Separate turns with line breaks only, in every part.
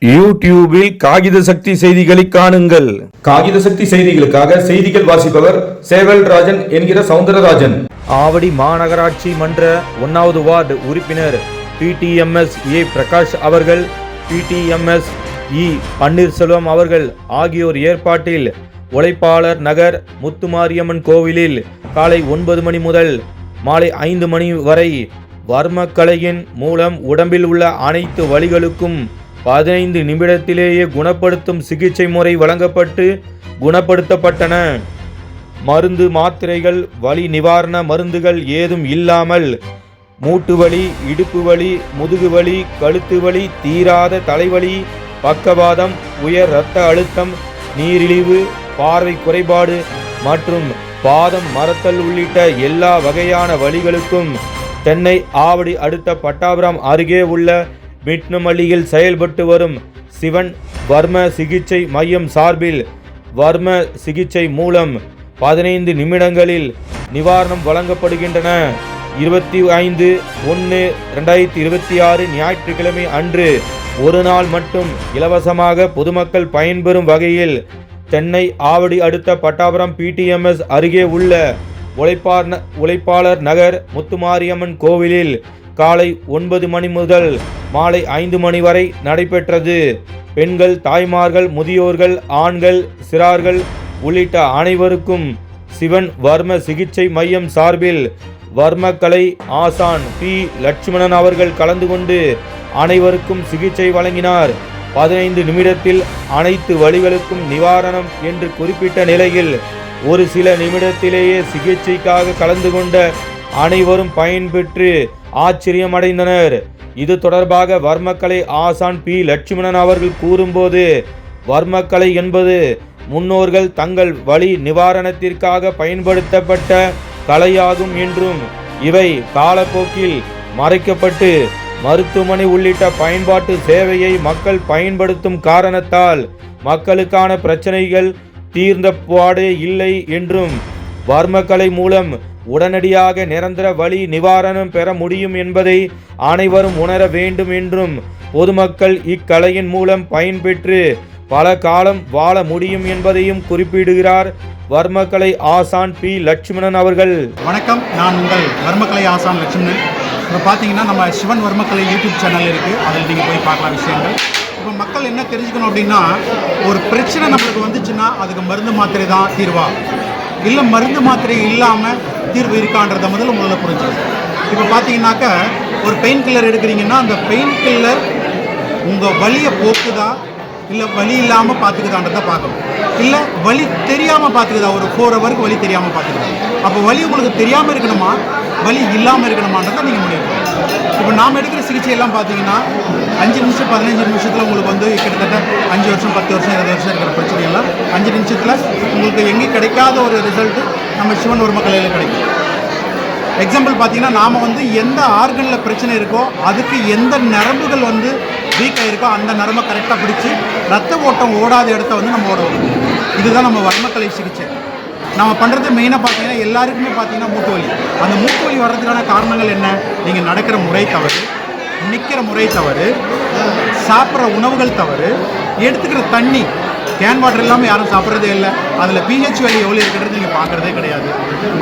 யூடியூபில் காகித சக்தி செய்திகளை காணுங்கள். காகித சக்தி செய்திகளுக்காக செய்திகள் வாசிப்பவர் சேவல் ராஜன் என்கிற சவுந்தரராஜன். ஆவடி மாநகராட்சி மன்ற 1வது வார்டு உறுப்பினர் PTMS A பிரகாஷ் அவர்கள், PTMS E பன்னீர்செல்வம் அவர்கள் ஆகியோர் ஏற்பாட்டில் உழைப்பாளர் நகர் முத்துமாரியம்மன் கோவிலில் காலை 9 மணி முதல் மாலை 5 மணி வரை வர்மக்கலையின் மூலம் உடம்பில் உள்ள அனைத்து வலிகளுக்கும் 15 நிமிடத்திலேயே குணப்படுத்தும் சிகிச்சை முறை வழங்கப்பட்டு குணப்படுத்தப்பட்டன. மருந்து மாத்திரைகள், வலி நிவாரண மருந்துகள் ஏதும் இல்லாமல் மூட்டு வலி, இடுப்பு வலி, முதுகு வலி, கழுத்து வலி, தீராத தலைவலி, பக்கவாதம், உயர் இரத்த அழுத்தம், நீரிழிவு, பார்வை குறைபாடு மற்றும் பாதம் மரத்தல் உள்ளிட்ட எல்லா வகையான வலிகளுக்கும் சென்னை ஆவடி அடுத்த பட்டாபுரம் அருகே உள்ள மிட்னமல்லியில் செயல்பட்டு வரும் சிவன் வர்ம சிகிச்சை மையம் சார்பில் வர்ம சிகிச்சை மூலம் 15 நிமிடங்களில் நிவாரணம் வழங்கப்படுகின்றன. 25/1/2026 ஞாயிற்றுக்கிழமை அன்று ஒரு நாள் மட்டும் இலவசமாக பொதுமக்கள் பயன்பெறும் வகையில் சென்னை ஆவடி அடுத்த பட்டாபுரம் PTMS அருகே உள்ள உழைப்பாளர் நகர் முத்துமாரியம்மன் கோவிலில் காலை 9 மணி முதல் மாலை 5 மணி வரை நடைபெற்றது. பெண்கள், தாய்மார்கள், முதியோர்கள், ஆண்கள், சிறார்கள் உள்ளிட்ட அனைவருக்கும் சிவன் வர்ம சிகிச்சை மையம் சார்பில் வர்மக்கலை ஆசான் P லட்சுமணன் அவர்கள் கலந்து கொண்டு அனைவருக்கும் சிகிச்சை வழங்கினார். 15 நிமிடத்தில் அனைத்து வலிகளுக்கும் நிவாரணம் என்று குறிப்பிட்ட நிலையில் ஒரு சில நிமிடத்திலேயே சிகிச்சைக்காக கலந்து கொண்ட அனைவரும் பயன்பெற்று ஆச்சரியமடைந்தனர். இது தொடர்பாக வர்மக்கலை ஆசான் P லட்சுமணன் அவர்கள் கூறும்போது, வர்மக்கலை என்பது முன்னோர்கள் தங்கள் வலி நிவாரணத்திற்காக பயன்படுத்தப்பட்ட கலையாகும் என்றும் இவை காலப்போக்கில் மறைக்கப்பட்டு மருத்துவமனை உள்ளிட்ட பயன்பாட்டு சேவையை மக்கள் பயன்படுத்தும் காரணத்தால் மக்களுக்கான பிரச்சனைகள் தீர்ந்த பாடே இல்லை என்றும் வர்மக்கலை மூலம் உடனடியாக நிரந்தர வலி நிவாரணம் பெற முடியும் என்பதை அனைவரும் உணர வேண்டும் என்றும் பொதுமக்கள் இக்கலையின் மூலம் பயன்பெற்று பல காலம் வாழ முடியும் என்பதையும் குறிப்பிடுகிறார் வர்மக்கலை ஆசான் P லட்சுமணன் அவர்கள்.
வணக்கம், நான் உங்கள் வர்மக்கலை ஆசான் லட்சுமணன். இப்போ பார்த்தீங்கன்னா நம்ம சிவன் வர்மக்கலை யூடியூப் சேனல் இருக்குது, அதில் நீங்கள் போய் பார்க்கலாம் விஷயங்கள். இப்போ மக்கள் என்ன தெரிஞ்சுக்கணும் அப்படின்னா, ஒரு பிரச்சனை நம்மளுக்கு வந்துச்சுன்னா அதுக்கு மருந்து மாத்திரை தான் தீர்வா, இல்லை மருந்து மாத்திரை இல்லாமல் தீர்வு இருக்கான்றதை முதல்ல புரிஞ்சுக்கணும். இப்போ பார்த்தீங்கன்னாக்கா ஒரு பெயின் கில்லர் எடுக்கிறீங்கன்னா அந்த பெயின் கில்லர் உங்கள் வலியை போக்குதா இல்லை வலி இல்லாமல் பார்த்துக்குதான்றதை பார்க்கணும். இல்லை வலி தெரியாமல் பார்த்துக்குதா, ஒரு 4 ஹவருக்கு வலி தெரியாமல் பார்த்துக்குதா. அப்போ வலி உங்களுக்கு தெரியாமல் இருக்கணுமா, வலி இல்லாமல் இருக்கணுமான்றதை நீங்கள் முடிவு. இப்போ நாம் எடுக்கிற சிகிச்சையெல்லாம் பார்த்தீங்கன்னா 5 நிமிஷம் 15 நிமிஷத்தில் உங்களுக்கு வந்து கிட்டத்தட்ட 5 வருஷம் 10 வருஷம் 20 வருஷம் இருக்கிற பிரச்சனையெல்லாம் 5 நிமிஷத்தில் உங்களுக்கு எங்கேயும் கிடைக்காத ஒரு ரிசல்ட்டு நம்ம சிவன் வர்மக்கலையில் கிடைக்கும். எக்ஸாம்பிள் பார்த்தீங்கன்னா நாம் வந்து எந்த ஆர்கனில் பிரச்சனை இருக்கோ அதுக்கு எந்த நரம்புகள் வந்து வீக்காக இருக்கோ அந்த நரம்பை கரெக்டாக பிடிச்சி ரத்த ஓட்டம் ஓடாத இடத்த வந்து நம்ம ஓட வரும். இதுதான் நம்ம வர்மக்கலை சிகிச்சை. நம்ம பண்ணுறது மெயினாக பார்த்தீங்கன்னா எல்லாருக்குமே பார்த்தீங்கன்னா மூட்டு வலி. அந்த மூட்டு வலி வர்றதுக்கான காரணங்கள் என்ன? நீங்கள் நடக்கிற முறை தவறு, நிற்கிற முறை தவறு, சாப்பிட்ற உணவுகள் தவறு, எடுத்துக்கிற தண்ணி கேன் வாட்டர் இல்லாமல் யாரும் சாப்பிட்றதே இல்லை. அதில் pH வேல்யூ எவ்வளோ இருக்கிறது நீங்கள் பார்க்குறதே கிடையாது.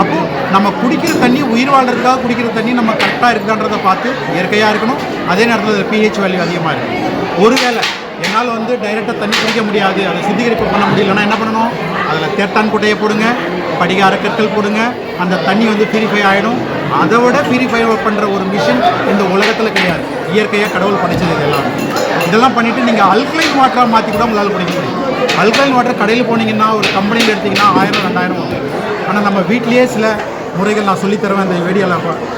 அப்போது நம்ம குடிக்கிற தண்ணி, உயிர் வாழ்றதுக்காக குடிக்கிற தண்ணி நம்ம கரெக்டாக இருக்குதான்றதை பார்த்து இயற்கையாக இருக்கணும். அதே நேரத்தில் அதில் pH வேல்யூ அதிகமாக இருக்கும். ஒருவேளை என்னால் வந்து டைரெக்டாக தண்ணி குடிக்க முடியாது, அதை சுத்திகரிப்பு பண்ண முடியலன்னா என்ன பண்ணணும்? அதில் தேட்டான் குட்டையை போடுங்க, படிகார கற்கள் போடுங்க, அந்த தண்ணி வந்து பியூரிஃபை ஆகிடும். அதை விட பியூரிஃபை பண்ணுற ஒரு மிஷின் இந்த உலகத்தில் கிடையாது. இயற்கையாக கடவுள் படித்தது இதெல்லாம் பண்ணிவிட்டு நீங்கள் அல்கலைன் வாட்டராக மாற்றி கூட உங்களால் குடிக்க முடியும். அல்கலைன் வாட்டர் கடையில் போனீங்கன்னா ஒரு கம்பெனியில் எடுத்திங்கன்னா 1000-2000 வரும். ஆனால் நம்ம வீட்லேயே சில முறைகள் நான் சொல்லித்தருவேன், இந்த வீடியோவில்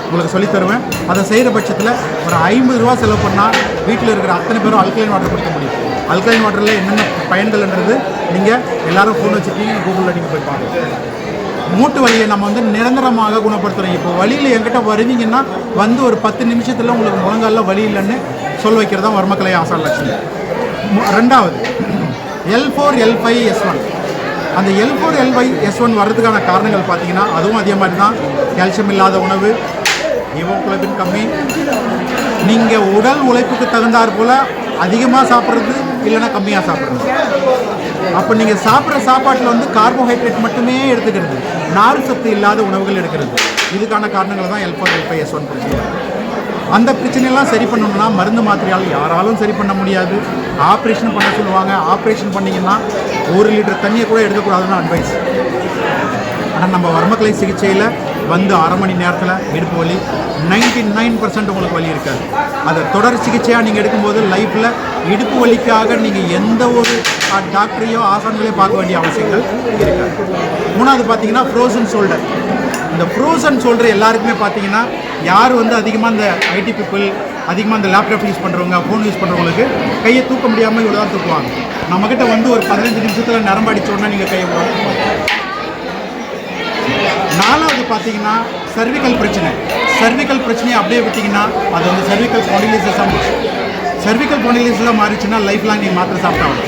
உங்களுக்கு சொல்லித்தருவேன். அதை செய்கிற பட்சத்தில் ஒரு 50 ரூபா செலவு பண்ணால் வீட்டில் இருக்கிற அத்தனை பேரும் அல்கலைன் வாட்டர் குடிக்க முடியும். அல்கலைன் வாட்டரில் என்னென்ன பயன்கள்ன்றது நீங்கள் எல்லோரும் ஃபோன் வச்சுருக்கீங்க, கூகுளில் நீங்கள் போய் பாருங்கள். மூட்டு வலியை நம்ம வந்து நிரந்தரமாக குணப்படுத்துகிறோம். இப்போ வலியில் என்கிட்ட வருவீங்கன்னா வந்து ஒரு 10 நிமிஷத்தில் உங்களுக்கு முழங்காலில் வலி இல்லைன்னு சொல்ல வைக்கிறது தான் வர்மக்கலை ஆசான் லட்சுமி. ரெண்டாவது L4 L5 S1. அந்த L4 L5 S1 வர்றதுக்கான காரணங்கள் பார்த்தீங்கன்னா அதுவும் அதே மாதிரி தான். கால்சியம் இல்லாத உணவு, ஹீமோகுளோபின் கம்மி, நீங்கள் உடல் உழைப்புக்கு தகுந்தாற் போல் அதிகமாக சாப்பிட்றது இல்லைன்னா கம்மியாக சாப்பிட்றது. அப்போ நீங்கள் சாப்பிட்ற சாப்பாட்டில் வந்து கார்போஹைட்ரேட் மட்டுமே எடுத்துக்கிறது, நார் சத்து இல்லாத உணவுகள் எடுக்கிறது. இதுக்கான காரணங்கள் தான் L4 L5 S1 பிரச்சனை. அந்த பிரச்சனையெல்லாம் சரி பண்ணணும்னா மருந்து மாத்திரையால் யாராலும் சரி பண்ண முடியாது. ஆப்ரேஷன் பண்ண சொல்லுவாங்க. ஆப்ரேஷன் பண்ணிங்கன்னா 1 லிட்டர் தண்ணியை கூட எடுக்கக்கூடாதுன்னு அட்வைஸ். ஆனால் நம்ம வர்மக்கலை சிகிச்சையில் வந்து அரை மணி நேரத்தில் இடுப்பு வலி 99% உங்களுக்கு வலி இருக்காது. அதை தொடர் சிகிச்சையாக நீங்கள் எடுக்கும்போது லைஃப்பில் இடுப்பு வலிக்காக நீங்கள் எந்த ஒரு டாக்டரையோ ஆசான்களையோ பார்க்க வேண்டிய அவசியங்கள் இருக்காது. மூணாவது பார்த்தீங்கன்னா ஃப்ரோசன் ஷோல்டர். இந்த ஃப்ரோசன் ஷோல்டர் எல்லாருக்குமே பார்த்தீங்கன்னா யார் வந்து அதிகமாக இந்த ஐடி பீப்புள், அதிகமாக இந்த லேப்டாப் யூஸ் பண்ணுறவங்க, ஃபோன் யூஸ் பண்ணுறவங்களுக்கு கையை தூக்க முடியாமல் இவ்வளோ தான் தூக்குவாங்க. நம்மக்கிட்ட வந்து ஒரு 15 நிமிஷத்தில் நரம்பு அடிச்ச உடனே நீங்கள் கையை போடுவாங்க. நாலாவது பார்த்தீங்கன்னா சர்விக்கல் பிரச்சனை. சர்விக்கல் பிரச்சனையை அப்படியே விட்டிங்கன்னா அது வந்து சர்விக்கல் ஸ்பாண்டிலைசிஸ். சர்விக்கல் ஸ்பாண்டிலைசிஸில் மாறிச்சுன்னா லைஃப் லாங் நீங்கள் மாத்திரை சாப்பிட்டாங்க.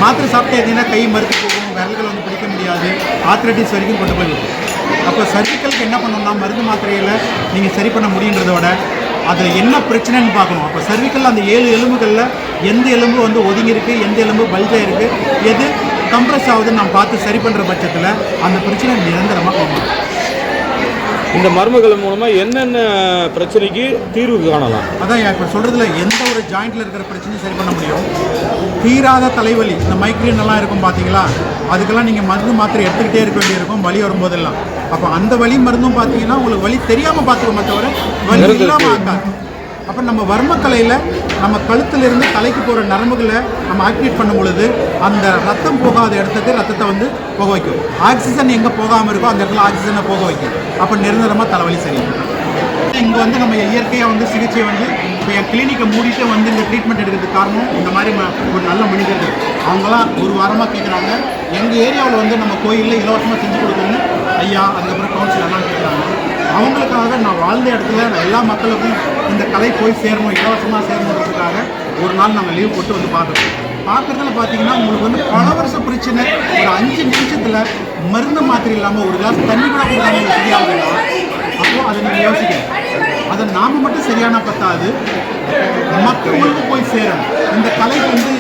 மாத்திரை சாப்பிட்டு இருந்தீங்கன்னா கை மறுத்து போகும், விரல்கள் வந்து பிடிக்க முடியாது, ஆத்ரைட்டிஸ் வரைக்கும் கொண்டு போய் விடும். அப்போ சர்விக்கலுக்கு என்ன பண்ணணும்னா மருந்து மாத்திரையில் நீங்கள் சரி பண்ண முடியுன்றத விட அதில் என்ன பிரச்சனைன்னு பார்க்கணும். அப்போ சர்விக்கல் அந்த 7 எலும்புகளில் எந்த எலும்பு வந்து ஒதுங்கி இருக்குது, எந்த எலும்பு பல்ஜாக இருக்குது, எது கம்ப்ரெஸ் ஆகுதுன்னு நான் பார்த்து சரி பண்ணுற பட்சத்தில் அந்த பிரச்சனை நிரந்தரமாக போகணும்.
இந்த மருந்துகள் மூலமாக என்னென்ன பிரச்சனைக்கு தீர்வு காணலாம்?
அதான் இப்போ சொல்கிறதுல எந்த ஒரு ஜாயிண்டில் இருக்கிற பிரச்சனையும் சரி பண்ண முடியும். தீராத தலைவலி, இந்த மைக்ரேன் எல்லாம் இருக்கும் பார்த்தீங்களா, அதுக்கெல்லாம் நீங்கள் மருந்து மாத்திரை எடுத்துக்கிட்டே இருக்க வேண்டியிருக்கும் வலி வரும்போதெல்லாம். அப்போ அந்த வலி மருந்தும் பார்த்தீங்கன்னா உங்களுக்கு வலி தெரியாமல் பார்த்துக்கோமே தவிர வலி இல்லாமல் ஆக்காது. அப்போ நம்ம வர்மக்கலையில் நம்ம கழுத்திலிருந்து தலைக்கு போகிற நரம்புகளை நம்ம ஆக்டிவேட் பண்ணும் பொழுது அந்த ரத்தம் போகாத இடத்துக்கு ரத்தத்தை வந்து போக வைக்கும். ஆக்சிஜன் எங்கே போகாமல் இருக்கோ அந்த இடத்துல ஆக்சிஜனை போக வைக்கும். அப்போ நிரந்தரமாக தலைவலி சரியும். இங்கே வந்து நம்ம இயற்கையாக வந்து சிகிச்சை வந்து இப்போ என் கிளினிக்கை மூடிட்டு வந்து இந்த ட்ரீட்மெண்ட் எடுக்கிறதுக்கு காரணம் இந்த மாதிரி ஒரு நல்ல மனிதர்கள் அவங்களாம் ஒரு வாரமாக கேட்குறாங்க. எங்கள் ஏரியாவில் வந்து நம்ம கோயிலில் இலவசமாக செஞ்சு கொடுக்கணும்னு ஐயா அதுக்கப்புறம் கவுன்சிலர்லாம் கேட்குறாங்க. அவங்களுக்காக நான் வாழ்ந்த இடத்துல நான் எல்லா மக்களுக்கும் இந்த கலை போய் சேரணும், இலவசமாக சேரணுன்றதுக்காக ஒரு நாள் நாங்கள் லீவ் போட்டு வந்து பார்க்குறதுல பார்த்தீங்கன்னா உங்களுக்கு வந்து பல வருஷ பிரச்சனை ஒரு 5 நிமிஷத்தில் மருந்து மாத்திரை இல்லாமல் ஒரு கிளாஸ் தண்ணி கூட கொடுத்தாங்க சரியாகலாம். அப்போது அதை நீங்கள் யோசிக்கணும். அதை நாம் மட்டும் சரியான பத்தாது, மக்களுக்கு போய் சேரணும். இந்த கலை வந்து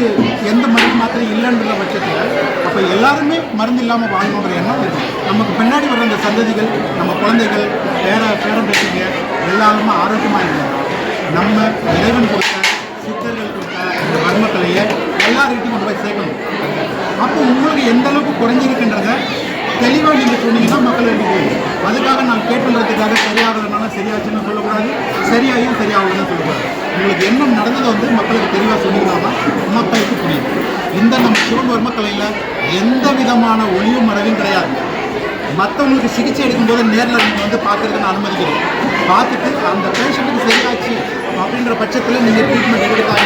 எந்த மருந்து மாத்திரை இல்லைன்ற பட்சத்தில் அப்போ எல்லாருமே மருந்து இல்லாமல் வாழணுன்ற எண்ணம் இருக்கும். நமக்கு பின்னாடி வர அந்த சந்ததிகள், நம்ம குழந்தைகள், பேரம்பேத்திங்க எல்லாருமே ஆரோக்கியமாக இருக்கணும். நம்ம இறைவன் கொடுத்த சித்தர்கள் கொடுத்த இந்த வர்மக்கலையை எல்லார்கிட்டையும் கொண்டு போய் சேர்க்கணும். அப்போ உங்களுக்கு எந்த அளவுக்கு குறைஞ்சிருக்குன்றத தெளிவாக நீங்கள் சொன்னீங்கன்னா மக்கள் எடுத்து போயிடும். அதுக்காக நான் கேட்டுன்றதுக்காக சரியாகலைனாலும் சரியாச்சுன்னு சொல்லக்கூடாது, சரியாயும் சரியாகலன்னு சொல்லக்கூடாது. உங்களுக்கு என்ன நடந்ததை வந்து மக்களுக்கு தெளிவாக சொன்னீங்கன்னா மக்களுக்கு புரியும். இந்த நம்ம சிவன் வர்மக்கலையில் எந்த விதமான ஒளியும் மறைவும் கிடையாது. மற்றவங்களுக்கு சிகிச்சை எடுக்கும்போது நேரில் நீங்கள் வந்து பார்க்குறதுன்னு அனுமதிக்கிறோம். பார்த்துட்டு அந்த பேஷண்ட்டுக்கு சரியாச்சு அப்படின்ற பட்சத்தில் நீங்கள் ட்ரீட்மெண்ட் எடுக்கிறதாக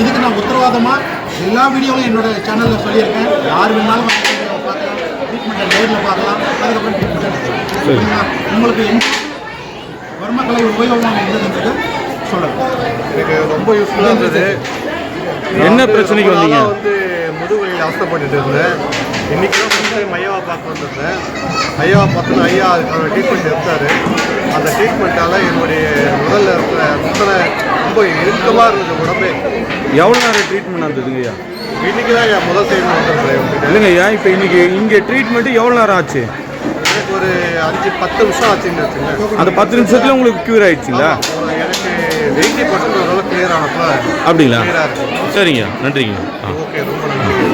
இதுக்கு நான் உத்தரவாதமாக எல்லா வீடியோவும் என்னோட சேனலில் சொல்லியிருக்கேன். யார் வேணாலும் பார்க்கலாம், ட்ரீட்மெண்ட்டை நேரில் பார்க்கலாம், அதுக்கப்புறம் ட்ரீட்மெண்ட் உங்களுக்கு எந்த வர்மக்கலை உபயோகமாக இருந்ததுன்றது சொல்லலாம்.
எனக்கு ரொம்ப யூஸ்ஃபுல்லாக இருந்தது.
என்ன பிரச்சனைக்கு வந்தீங்க?
வந்து முதுகுவலியில் அவஸ்தைப்பட்டுட்டு இருந்தேன். இன்றைக்கி தான் ஃபஸ்ட் டைம் ஐயாவை பார்க்க வந்திருந்தேன். ஐயாவை பார்த்தோன்னா ஐயா அதுக்கான ட்ரீட்மெண்ட் எடுத்தார். அந்த ட்ரீட்மெண்ட்டால் என்னுடைய உடலில் இருக்கிற முத்தனை ரொம்ப இறுக்கமாக இருந்தது உடம்பே.
எவ்வளோ நேரம் ட்ரீட்மெண்ட் நடந்ததுங்க ஐயா?
இன்றைக்கி தான் ஐயா முதல் டைம் வந்துருக்கேன்.
இல்லைங்க ஐயா, இப்போ இன்றைக்கி இங்கே ட்ரீட்மெண்ட்டு எவ்வளோ நேரம் ஆச்சு?
எனக்கு ஒரு 5-10 நிமிஷம் ஆச்சுன்னு வச்சுங்க.
அந்த 10 நிமிஷத்தில் உங்களுக்கு க்யூர் ஆகிடுச்சிங்களா?
எனக்கு 80% ஓரளவு கிளியர் ஆனப்போ
அப்படிங்களா?
கிளியராக இருக்குது.
சரிங்க, நன்றிங்க.
ஓகே, ரொம்ப நன்றி.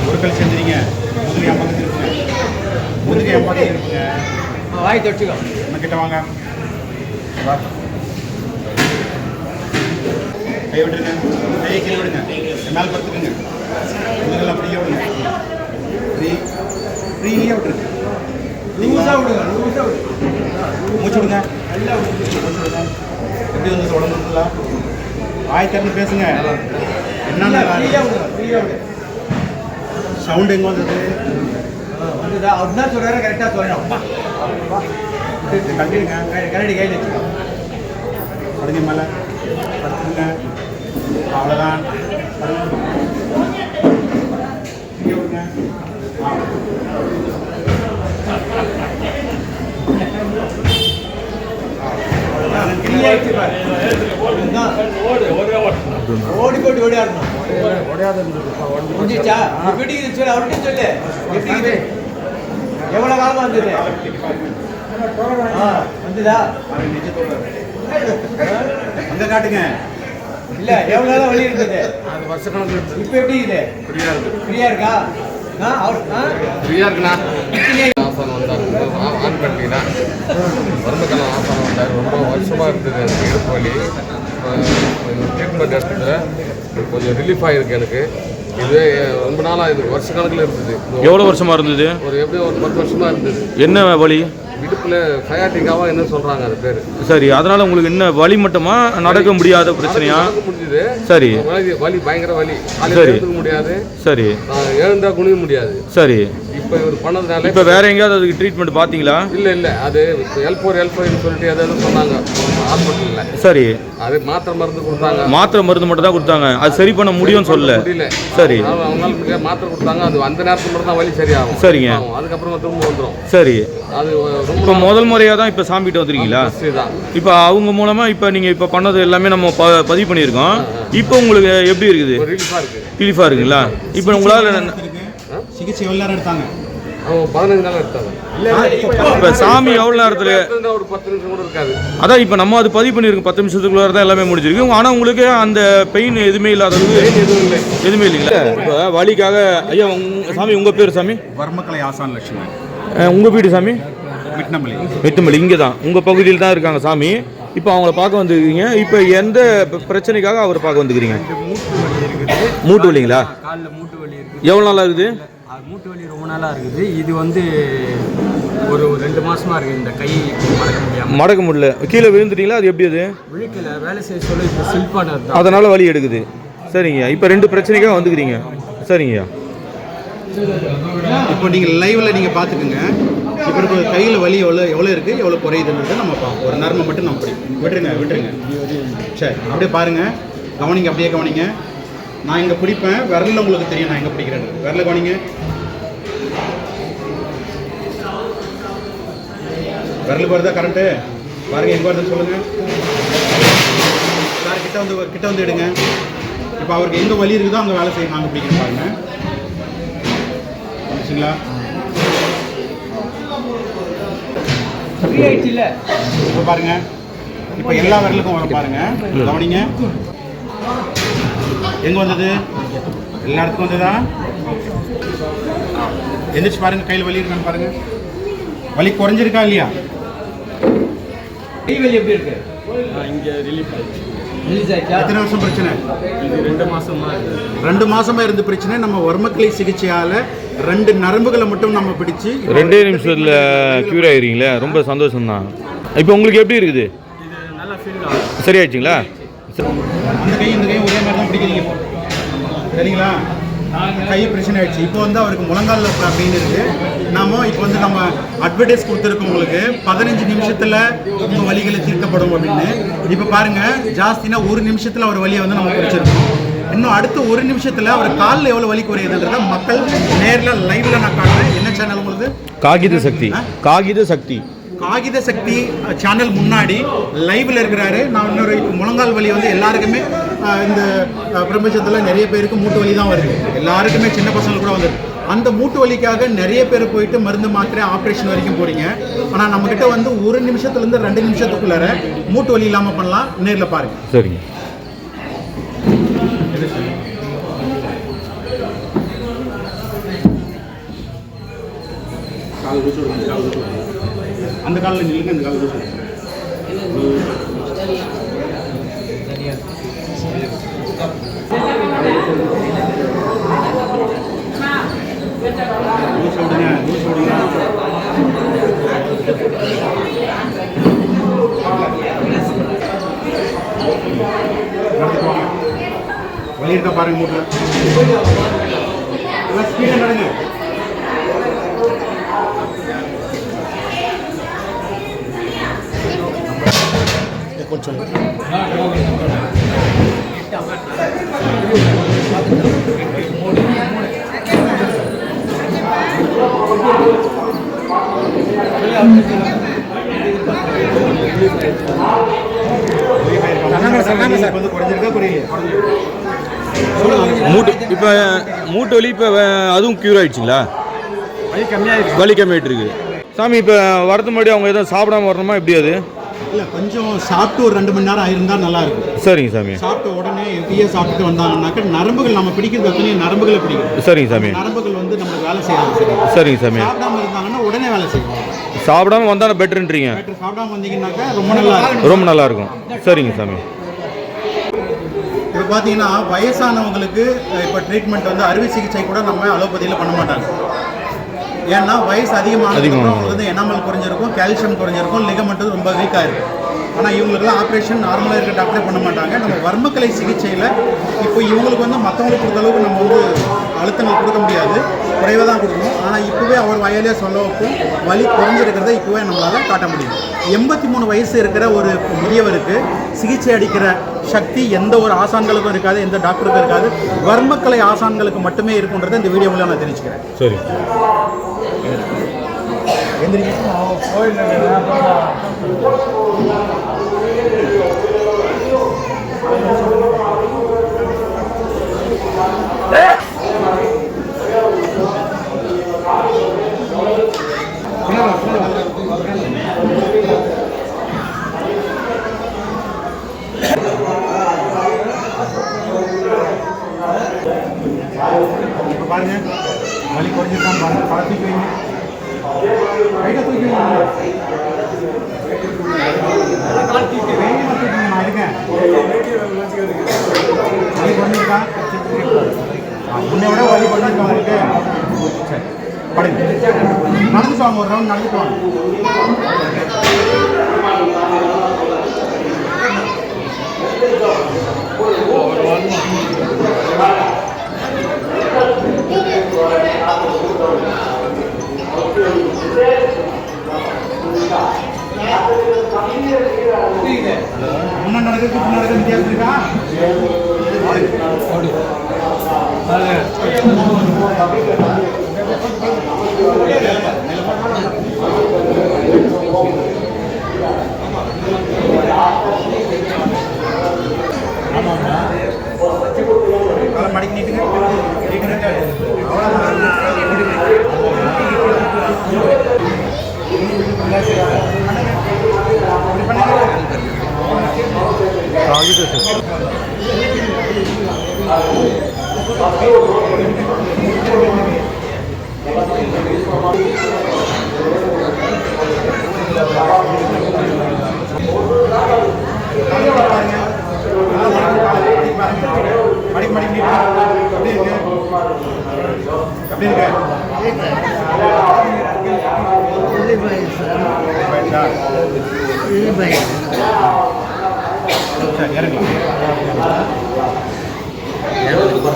ஒரு கல் செஞ்சுறீங்க, முதுகை அம்மாக்கு இருக்குங்க, முதுகை அம்மாக்கு இருக்குங்க.
வாய் தொட்டுக்கோ,
நம்ம கிட்ட வாங்க. கை விட்டுருங்க, கையை கீழே விடுங்க, மேலே படுத்துக்குங்க, முதுகில் அப்படியே விடுங்க, ஃப்ரீயாக விட்டுருங்க, லூஸாக விடுங்க, லூஸாக விடுங்க, மூச்சு விடுங்க, நல்லா மூச்சு விடுங்க. எப்படி வந்து உடம்புல வாய் திறந்து பேசுங்க. என்னென்ன சவுண்ட் எங்கே வந்தது?
வந்துதா அதுதான் சொல்கிறாரு, கரெக்டாக சொல்லணும்.
கட்டிடுங்க,
கரடி கையில் வச்சுக்கோ.
படுங்க மேலே படுத்துங்க. அவ்வளோதான். இங்கே விடுங்க.
ஓடி போட்டு ஓடியாடணும். முடிஞ்சிச்சா? வீட்டுக்கு சொல்லு, அவர்கிட்ட சொல்லு. எப்படி எவ்வளோ காலமாக வந்தது? வந்துதா?
அங்கே காட்டுங்க.
இல்லை, எவ்வளோ நாளாக வலி இருந்தது?
அது வருஷ கணக்கு இருக்குது.
இப்போ எப்படி இருக்குது?
ஃப்ரீயாக இருக்குது.
ஃப்ரீயாக இருக்கா?
ஃப்ரீயாக இருக்குண்ணா. ஆசான் வந்தார் ஆன் பண்ணிட்டீங்கன்னா மருந்துக்கெல்லாம் ஆசான் வந்தார். ரொம்ப வருஷமாக இருந்தது எனக்கு இடுப்பு வலி. ட்ரீட்மெண்ட் எடுத்துட்டு கொஞ்சம் ரிலீஃப் ஆகிருக்கு எனக்கு. இதுவே ரொம்ப நாளாக இது வருஷ கணக்கில் இருந்தது.
எவ்வளோ வருஷமாக இருந்தது?
எப்படியும் ஒரு 10 வருஷமாக இருந்தது.
என்ன வலி?
இடுப்பில் சயாட்டிக்காவா என்ன சொல்கிறாங்க அது பேர்.
சரி, அதனால் உங்களுக்கு என்ன வலி மட்டுமா, நடக்க முடியாத பிரச்சனையா?
முடிஞ்சுது.
சரி.
வலி பயங்கர வலி.
சரி.
எழுந்துக்க முடியாது.
சரி.
எழுந்தா குனிய முடியாது.
சரி.
இப்போ இவர் பண்ணதுனால
இப்போ வேற எங்கேயாவது அதுக்கு ட்ரீட்மெண்ட் பார்த்தீங்களா?
இல்லை அது L4 சொல்லிட்டு எதாவது சொன்னாங்க ஹாஸ்பிட்டலில்.
சரி.
அது மாத்திரை மருந்து கொடுத்தாங்க.
மாத்திரை மருந்து மட்டும் தான் கொடுத்தாங்க, அது சரி பண்ண முடியும்னு சொல்லல.
முடியல.
சரி.
அவங்களால முடியாது. மாத்திரை கொடுத்தாங்க, அது அந்த நேரத்துக்கு மட்டும் தான் வலி சரியாகும்.
சரிங்க.
அதுக்கப்புறமா திரும்ப வந்துடும்.
சரி.
அது
இப்போ முதல் முறையாக தான் இப்போ சாமிகிட்ட வந்துருக்கீங்களா?
தான்.
இப்போ அவங்க மூலமாக இப்போ நீங்கள் இப்போ பண்ணது எல்லாமே நம்ம பதிவு பண்ணியிருக்கோம். இப்போ உங்களுக்கு எப்படி இருக்குது?
ரிலீஃபாக இருக்குது.
ரிலீஃபாக இருக்குங்களா? இப்போ உங்களால்
சிகிச்சை எவ்வளோ நேரம் எடுத்தாங்க?
அவங்க 15 நாள் எடுத்தாங்க.
இப்போ சாமி எவ்வளோ நேரத்தில்?
ஒரு 10 நிமிஷம் கூட இருக்காது.
அதான் இப்போ நம்ம அது பதிவு பண்ணியிருக்கோம். 10 நிமிஷத்துக்குள்ள தான் எல்லாமே முடிஞ்சிருக்கு. ஆனால் உங்களுக்கு அந்த பெயின் எதுவுமே இல்லாத அளவுக்கு
எதுவும் இல்லை.
எதுவுமே இல்லைங்களா? இப்போ வலிக்காக ஐயா சாமி உங்கள் பேர் சாமி?
வர்மக்கலை ஆசான் லட்சுமணன்.
உங்கள் வீடு சாமி?
மிட்டமல்லி.
இங்கே தான் உங்கள் பகுதியில் தான் இருக்காங்க சாமி. இப்போ அவங்கள பார்க்க வந்துருக்கீங்க. இப்போ எந்த பிரச்சனைக்காக அவரை பார்க்க வந்துக்கிறீங்க? மூட்டு வலிங்களா?
காலில் மூட்டு வலி இருக்குது.
எவ்வளோ நாளாக இருக்குது?
மூட்டு வலி ரொம்ப நாளாக இருக்குது. இது வந்து ஒரு 2 மாசமாக இருக்குது. இந்த கை மடக்க முடியாமல்.
மடக்க முடியல. கீழே விழுந்துட்டீங்களா? அது எப்படி? அது
விழிக்கல, வேலை செய்ய சொல்ல இப்போ சில்பானது தான்.
அதனால் வலி எடுக்குது. சரிங்க. இப்போ 2 பிரச்சனைக்காக வந்துக்கிறீங்க. சரிங்கய்யா.
இப்போ நீங்கள் லைவில் நீங்கள் பார்த்துக்குங்க. இப்போ இருக்க கையில் வலி எவ்வளோ இருக்குது, எவ்வளோ குறையுதுன்றது நம்ம பார்ப்போம். ஒரு நர்மை மட்டும் நம்ம விட்டுருங்க. சரி, அப்படியே பாருங்கள். கவனிங்க, அப்படியே கவனிங்க. நான் இங்கே பிடிப்பேன். விரலில் உங்களுக்கு தெரியும் நான் எங்கே பிடிக்கிறேன்னு. விரல கவனிங்க. விரலுக்கு வருதா கரண்ட்டு? பாருங்கள், எங்கே வருதுன்னு சொல்லுங்கள். சார் கிட்ட வந்து எடுங்க. இப்போ அவருக்கு எங்கே வலி இருக்குதோ அங்கே வேலை செய்ய நாங்கள் பிடிக்கிறேன். பாருங்கள், வந்துச்சுங்களா? இப்போ பாருங்க. இப்போ எல்லா விரலுக்கும் வர பாருங்க. கவனிங்க. எங்க வந்தது? எல்லா இடத்துக்கும் வந்ததா? எந்திரிச்சு பாருங்க. கையில் வலி இருக்கான்னு பாருங்க. வலி குறைஞ்சிருக்கா இல்லையா?
கை வலி எப்படி இருக்கு?
இங்கே ரிலீஃப் ஆயிடுச்சு.
ரிலீஸ் ஆயிடுச்சா?
எத்தனை வருஷம் பிரச்சனை?
இது 2 மாசமா இருக்குது.
2 மாசமா இருந்த பிரச்சனை நம்ம வர்மக்கலை சிகிச்சையால 2 நரம்புகளை மட்டும் நம்ம பிடிச்சு
2 நிமிஷத்தில் க்யூர் ஆகிருக்கீங்களே, ரொம்ப சந்தோஷம் தான். இப்போ உங்களுக்கு எப்படி இருக்குது?
இது நல்லா ஃபீல் ஆகும்.
சரியாயிடுச்சிங்களா?
அந்த கை இந்த கை ஒரே மாதிரி தான் பிடிக்கிறீங்க இப்போ. சரிங்களா? கை பிரச்சனை ஆயிடுச்சு. இப்போ வந்து அவருக்கு முழங்கால் அப்படின்னு இருக்கு. நாம இப்போ வந்து நம்ம அட்வர்டைஸ் கொடுத்துருக்கோம் உங்களுக்கு. 15 நிமிஷத்தில் உங்கள் வலிகளை தீர்க்கப்படும் அப்படின்னு. இப்போ பாருங்க, ஜாஸ்தினா 1 நிமிஷத்தில் அவர் வலியை வந்து நம்ம குறைச்சிருக்கோம். இன்னும் அடுத்த 1 நிமிஷத்தில் அவர் காலில் எவ்வளோ வலி குறையுதுன்றத மக்கள் நேரில் லைவ்ல நான் காட்டுறேன். என்ன சேனல் உங்களுக்கு?
காகித சக்தி.
காகித சக்தி சேனல் முன்னாடி லைவ்ல இருக்கிறாரு. நான் இன்னொரு முழங்கால் வலி வந்து எல்லாருக்குமே இந்த பிரபஞ்சத்தில் நிறைய பேருக்கு மூட்டு வலி தான் வருது. எல்லாருக்குமே சின்ன பசங்க கூட வந்துருக்கு. அந்த மூட்டு வலிக்காக நிறைய பேர் போயிட்டு மருந்து மாத்திரை ஆப்ரேஷன் வரைக்கும் போறீங்க. ஆனால் நம்மக்கிட்ட வந்து 1 நிமிஷத்துலேருந்து 2 நிமிஷத்துக்குள்ளார மூட்டு வலி இல்லாமல் பண்ணலாம். நேரில் பாருங்க.
சரிங்க.
அந்த காலில் நில்லுங்க. அந்த காலில் வலி இருக்கா பாருங்க. மூட்டில் ஸ்பீடாக நடங்க.
கொஞ்சம்
வந்து குறைஞ்சிருக்கா குறையில
இப்போ மூட்டு வலி இப்போ அதுவும் க்யூர் ஆயிடுச்சுங்களா? வலி கம்மியாயிட்டு இருக்கு சாமி. இப்போ வரது முன்னாடி அவங்க எதுவும் சாப்பிடாம வரணுமா எப்படி அது?
இல்லை கொஞ்சம் சாப்பிட்டு ஒரு 2 மணி நேரம் ஆயிருந்தால் நல்லா இருக்கும்.
சரிங்க சாமி.
சாப்பிட்ட உடனே எப்படியே சாப்பிட்டு வந்தாங்கன்னாக்க நரம்புகள் நம்ம பிடிக்கிறது அத்தனை நரம்புகளை பிடிக்கும்.
சரிங்க சாமி.
நரம்புகள் வந்து நம்ம வேலை செய்யலாம்.
சரிங்க சாமி.
சாப்பிடாம இருந்தாங்கன்னா உடனே வேலை செய்யும்.
சாப்பிடாம வந்தாலும் பெட்டர்ன்றீங்க.
சாப்பிடாம வந்தீங்கன்னாக்கா ரொம்ப நல்லா இருக்கும்.
ரொம்ப நல்லா இருக்கும். சரிங்க சாமி.
இப்போ பார்த்தீங்கன்னா வயசானவங்களுக்கு இப்போ ட்ரீட்மெண்ட் வந்து அறுவை சிகிச்சை கூட நம்ம அலோபதியில் பண்ண மாட்டாங்க. ஏன்னா வயசு அதிகமாக வந்து எனாமல் குறைஞ்சிருக்கும், கால்சியம் குறைஞ்சிருக்கும், லிகமெண்ட் ரொம்ப வீக்காக இருக்கும். ஆனால் இவங்களுக்குலாம் ஆப்ரேஷன் நார்மலாக இருக்க டாக்டரே பண்ண மாட்டாங்க. நம்ம வர்மக்கலை சிகிச்சையில் இப்போ இவங்களுக்கு வந்து மற்றவங்களுக்கு கொடுத்த அளவுக்கு நம்ம வந்து அழுத்தங்கள் கொடுக்க முடியாது, குறைவாக தான் கொடுக்கணும். ஆனால் இப்போவே அவர் வயலே சொல்ல வைப்போம், வலி குறைஞ்சிருக்கிறத இப்போவே நம்மளால் காட்ட முடியும். 83 வயசு இருக்கிற ஒரு முதியவருக்கு சிகிச்சை அளிக்கிற சக்தி எந்த ஒரு ஆசான்களுக்கும் இருக்காது, எந்த டாக்டருக்கும் இருக்காது. வர்மக்கலை ஆசான்களுக்கு மட்டுமே இருக்குன்றதை இந்த வீடியோ மூலம் நான் தெரிஞ்சுக்கிறேன்.
சரி.
பாருங்க வலி குறைஞ்சிருக்கான்னு பாருங்க. தூக்கி வைங்க, கையில் தூக்கி வைங்க, நான் இருக்கேன். வலி குறைஞ்சிருக்கா? முன்னை விட வலி குறைஞ்சிருக்கா உங்களுக்கு? சரி படுங்க, நடந்துட்டு வாங்க, ஒரு ரவுண்ட் நடந்துட்டு வாங்க. முன்ன நடக்கிறதுக்கு பின்னாடி வித்தியாசம் இருக்கா? மடிக்கு நீட்டுங்க.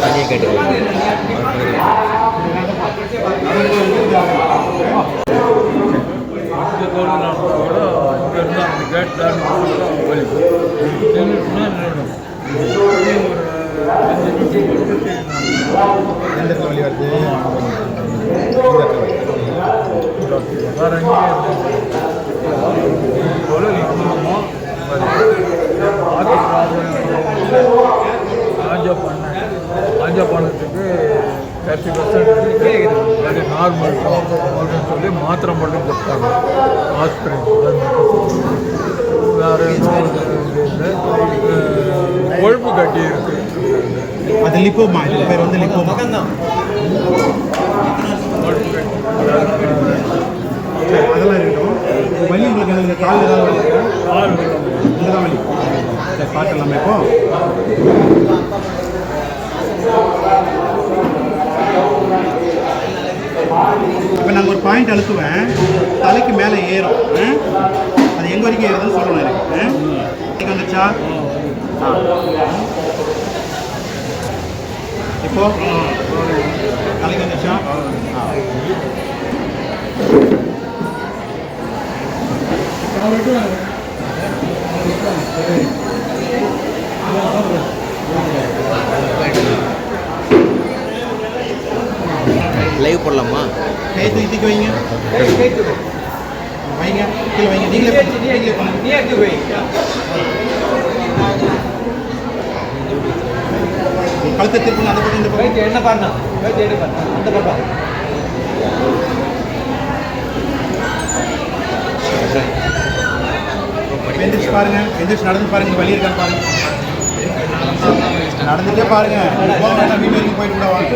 தனியாக கேட்டுக்கலாம்.
எந்த வழி வருது?
ஆஞ்சா பண்ணத்துக்கு 30% அது நார்மல் அப்படின்னு சொல்லி மாத்திரை மட்டும் கொடுத்தாங்க ஹாஸ்பிட்டல். வேறு கொழுப்பு கட்டி இருக்கு,
அது லிப்போமா. இது பேர் வந்து லிப்போமா. அதெல்லாம் இருக்கட்டும். வலி உங்களுக்கு எனக்கு கால் ஏதாவது வலி இருக்கா?
கால்
இதுதான் வலி. சரி பார்த்துடலாமே. இப்போ நாங்கள் ஒரு பாயிண்ட் அழுத்துவேன், தலைக்கு மேலே ஏறும். அது எங்கே வரைக்கும் ஏறுதுன்னு சொல்லணும் எனக்கு. வந்துச்சா? இப்போ தலைக்கு வந்துச்சா?
லைவ் போடலாமா?
கை தூக்கி வைங்க, வைங்க கீழே வைங்க. நீங்களே கழுத்தை திருப்புங்க அந்த பக்கம் இந்த பக்கம்.
என்ன பாருண்ணா அந்த பக்கம்
எந்திரிச்சு பாருங்க, எந்திரிச்சு நடந்து பாருங்க, வழி இருக்கான்னு பாருங்க. நடந்துட்டே பாருங்க, போங்க வீட்டு வரைக்கும் போயிட்டு கூட வாங்க.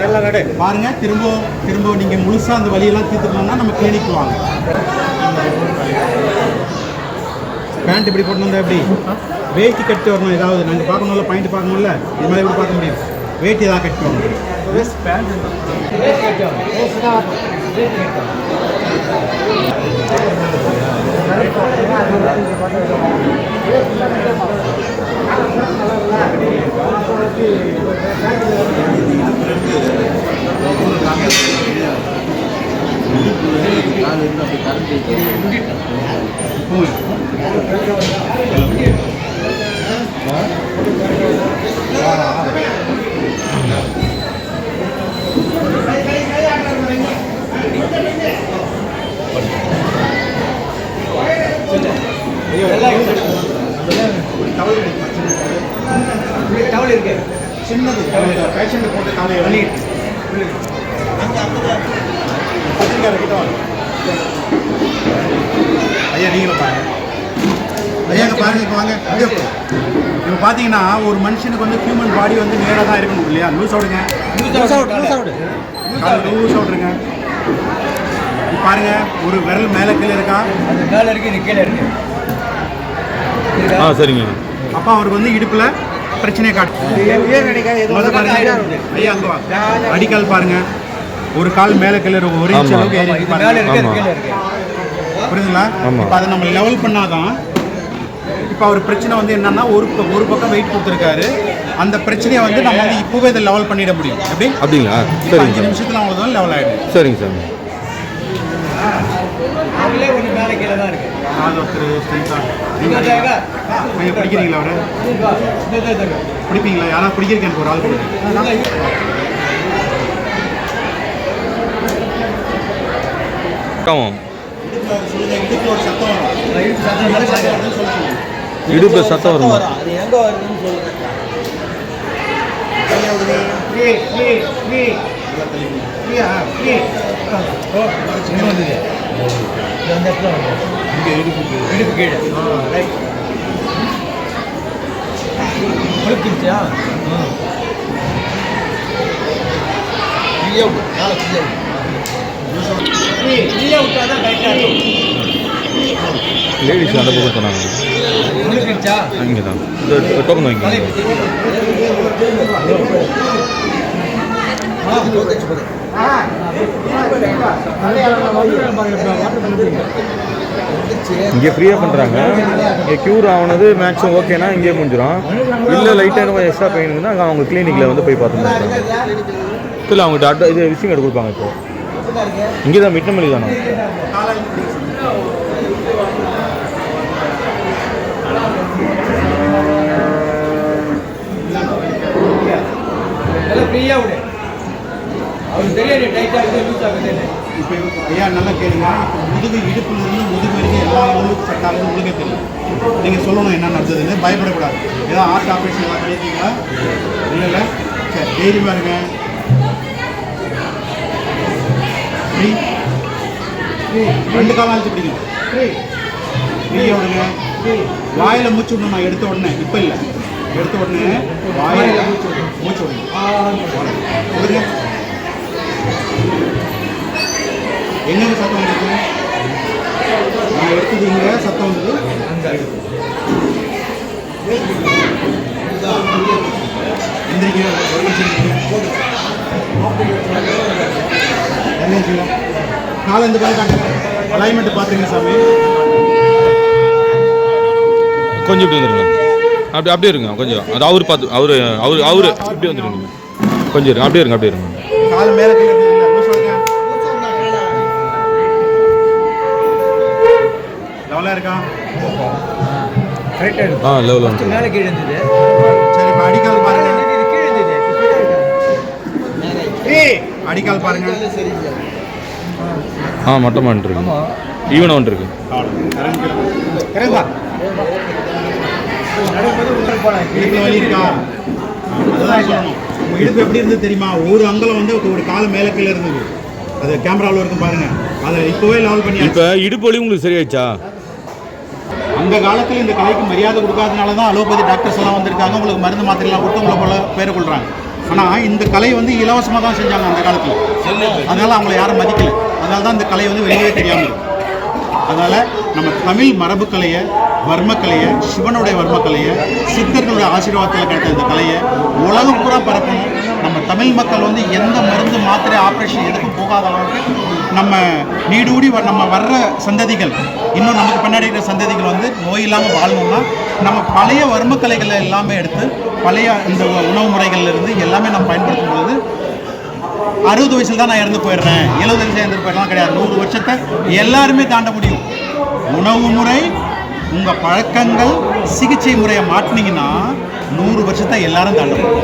நல்லா நடு
பாருங்க, திரும்ப நீங்க முழுசா அந்த வழியெல்லாம் தீர்த்துக்கணும்னா நம்ம கிளினிக் வாங்க. பேண்ட் இப்படி போட்டு வந்தா எப்படி வேட்டி கட்டி வரணும், ஏதாவது நாங்கள் பார்க்கணும்ல, பாயிண்ட் பார்க்கணும்ல, இது மாதிரி எப்படி பார்க்க முடியும்? வேட்டி ஏதாவது கட்டி வரணும்.
டவல் இருக்கு
சின்னது பேஷண்ட் போட்டு காலை வலி கிட்ட வாங்க. ஐயா நீங்களும் பாருங்க, ஐயா இங்கே பாருங்க, இப்போ வாங்க. இப்போ பார்த்தீங்கன்னா ஒரு மனுஷனுக்கு வந்து ஹியூமன் பாடி வந்து நேராக தான் இருக்கணும் இல்லையா? லூஸ் அவுடுங்க, லூஸ் அவுட்ருங்க. இப்போ பாருங்க, ஒரு விரல் மேலே கீழே இருக்கா?
அது மேலே இருக்கு, இது கீழே இருக்கு.
சரிங்க.
அப்போ அவருக்கு வந்து இடுப்பில் பிரச்சனையை காட்டு. ஐயா அங்கே வா, அடிக்கால் பாருங்க, ஒரு கால் மேலே கீழே இருக்கும், ஒரு இன்ச் அளவுக்கு ஏறி
மேலே
இருக்கு.
இருக்கு, கீழே இருக்கு.
புரியுதுங்களா? இப்போ அதை நம்ம லெவல் பண்ணாதான். இப்போ அவர் பிரச்சனை வந்து என்னன்னா, ஒரு பக்கம் வெயிட் கொடுத்துருக்காரு. அந்த பிரச்சனையை வந்து நம்ம வந்து இப்போவே இதை லெவல் பண்ணிட முடியும். எப்படி?
அப்படிங்களா?
இப்போ 5 நிமிஷத்துல அவ்வளோதான் லெவல் ஆகிடும்.
சரிங்க சார்.
அவங்களே கொஞ்சம் மேலே கீழே தான் இருக்கு.
நீங்கள் பிடிக்கிறீங்களா அவரை? பிடிப்பீங்களா? யாராவது பிடிக்கிறதுக்கு எனக்கு ஒரு ஆள் கொடுங்க.
ஆமாம்,
இடுப்புல ஒரு சத்தம் வரும்.
இடுப்பு சத்தம் வருமா?
அது எங்கே வருதுன்னு சொல்லுங்க. வந்தது அந்த இடத்துல வந்து இடுப்பு கீழே ரைட் முழுக்கிடுச்சா? ஃப்ரீயாக விட்டா தான் கரெக்டாக இருக்கும்.
லேடிஸ் அந்த பக்கம் சொன்னாங்க.
முழுக்கிடுச்சா?
இங்கே தான் டோக்கன் வாங்கி. இங்கே ஃப்ரீயாக பண்ணுறாங்க. இங்கே க்யூர் ஆனது மேக்ஸிமம் ஓகேனா இங்கே முடிஞ்சிடும். இல்லை லைட்டாக கொஞ்சம் எக்ஸ்ட்ரா பெயினுங்கன்னா அவங்க கிளினிக்கில் வந்து போய் பார்த்துருந்தாங்க. இல்லை அவங்ககிட்ட இது விசிங் கார்டு கொடுப்பாங்க. இப்போ இங்கே தான் மிட்டமல்லி தானே.
எல்லாம் ஃப்ரீயாக விடு. அவருக்கு தெரியாது டைட்டாக இருக்குது, லூஸ் ஆகுது.
இப்போ ஐயா நல்லா கேளுங்க. இப்போ முதுகு இடுப்புலேருந்து முதுகு வரைக்கும் எல்லா லெவலுக்கும் செட் ஆகுது. உங்களுக்கே தெரியும். நீங்கள் சொல்லணும் என்ன நடந்ததுன்னு. பயப்படக்கூடாது. ஏதாவது ஹார்ட் ஆப்ரேஷன் எல்லாம் பண்ணியிருக்கீங்களா? இல்லை சரி, தைரியமாக இருங்க. ஃப்ரீ ரெண்டு காலம் அழுத்தி பிடிக்கும். ஃப்ரீயாக விடுங்க. வாயில் மூச்சு விடணும். நான் எடுத்த உடனே, இப்போ இல்லை, எடுத்த உடனே வாயில் மூச்சு விடுங்க. எங்கே சத்தம் வந்தது? நான் எடுத்தது இங்கே சத்தம் வந்தது. எந்திரிக்க ஒரு நிமிஷம் காலை இந்த பக்கம் காட்டுங்க. அலைன்மெண்ட் பார்த்துங்க சாமி.
கொஞ்சம் இப்படி வந்துருங்க. அப்படியே இருங்க கொஞ்சம். அது அவர் பார்த்து அவரு இப்படி வந்துருங்க. கொஞ்சம் இருங்க. அப்படியே இருங்க.
கால் மேலே கீழே இருக்குதுல்ல, லெவலாக இருக்கா?
கரெக்டாக இருக்கு.
லெவலில் வந்து
மேலே கீழே இருந்தது.
சரி, இப்போ அடிக்கால் பாருங்க.
இது கீழே இருந்தது.
அடிக்கால் பாருங்க.
மட்டமாக வந்துருக்கு. ஈவனாக வந்துருக்கு.
இறங்குப்பா. இடுப்புல வலி இருக்கா? அதுதான் சொல்லணும். உங்கள் இடுப்பு எப்படி இருந்தது தெரியுமா? ஒரு அங்கலம் வந்து ஒரு காலம் மேலே கீழே இருந்தது. அது கேமராவில் இருக்கும் பாருங்க. அதை இப்போவே லெவல் பண்ணி.
இப்போ இடுப்பு வலி உங்களுக்கு சரியாயிடுச்சா?
அந்த காலத்தில் இந்த கலைக்கு மரியாதை கொடுக்காதனால தான் அலோபதி டாக்டர்ஸ் எல்லாம் வந்திருக்காங்க. உங்களுக்கு மருந்து மாத்திரைலாம் கொடுத்து உங்களை போல பேரை கொள்கிறாங்க. ஆனால் இந்த கலை வந்து இலவசமாக தான் செஞ்சாங்க அந்த காலத்தில். அதனால் அவங்கள யாரும் மதிக்கலை. அதனால தான் இந்த கலை வந்து வெளியே தெரியாமல் இருக்கும். அதனால் நம்ம தமிழ் மரபுக்கலையை, வர்மக்கலையை, சிவனுடைய வர்மக்கலையை, சித்தர்களுடைய ஆசீர்வாதத்தில் கிடைத்த இந்த கலையை உலகம் பூரா பரப்பணும். நம்ம தமிழ் மக்கள் வந்து எந்த மருந்து மாத்திரை ஆப்ரேஷன் எதுக்கும் போகாத அளவுக்கு நம்ம நீடூடி நம்ம வர்ற சந்ததிகள், இன்னும் நமக்கு பின்னாடி இருக்கிற சந்ததிகள் வந்து நோய் இல்லாமல் வாழணும்னா நம்ம பழைய வர்மக்கலைகளை எல்லாமே எடுத்து பழைய இந்த உணவு முறைகள்லேருந்து எல்லாமே நம்ம பயன்படுத்தும் பொழுது 60 வயசில் தான் நான் இறந்து போயிடுறேன், 70 வயசில் இறந்து போயிடலாம் கிடையாது. 100 வருஷத்தை எல்லாருமே தாண்ட முடியும். உணவு முறை, உங்கள் பழக்கங்கள், சிகிச்சை முறையை மாற்றினீங்கன்னா 100 வருஷத்தை எல்லாரும் தாண்ட முடியும்.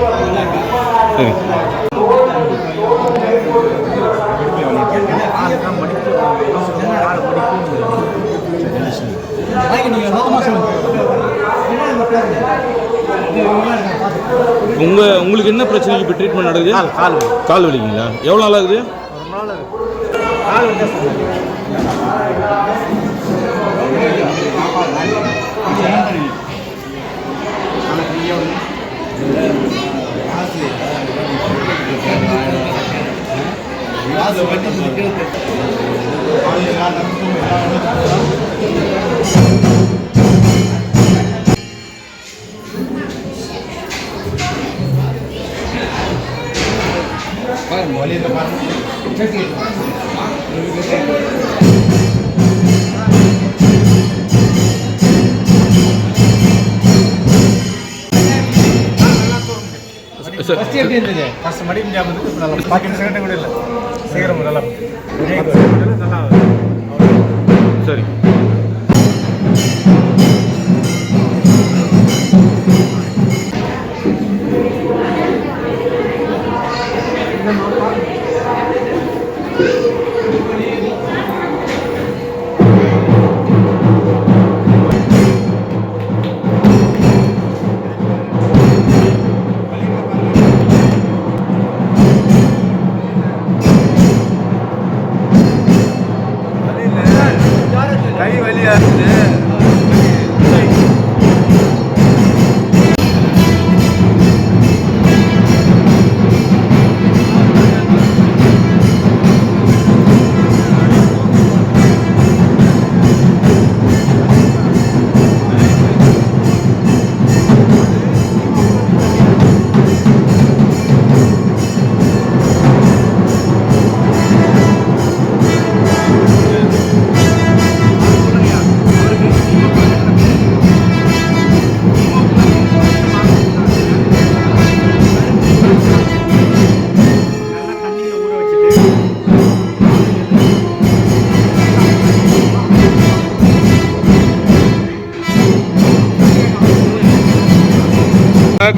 உங்களுக்கு என்ன பிரச்சனை இப்போ ட்ரீட்மெண்ட் நடக்குது? கால் வலிங்களா? எவ்வளோ நாள் ஆகுது?
ஃபர்ஸ்ட் எப்படி இருந்தது?
ஃபர்ஸ்ட் மடி முடியாமல் இருக்கு. இப்போ நல்லா பாக்கெட் செகண்ட் கூட இல்லை. சீக்கிரம் நல்லா நல்லா
சரி.
கை வலியா இருக்குது.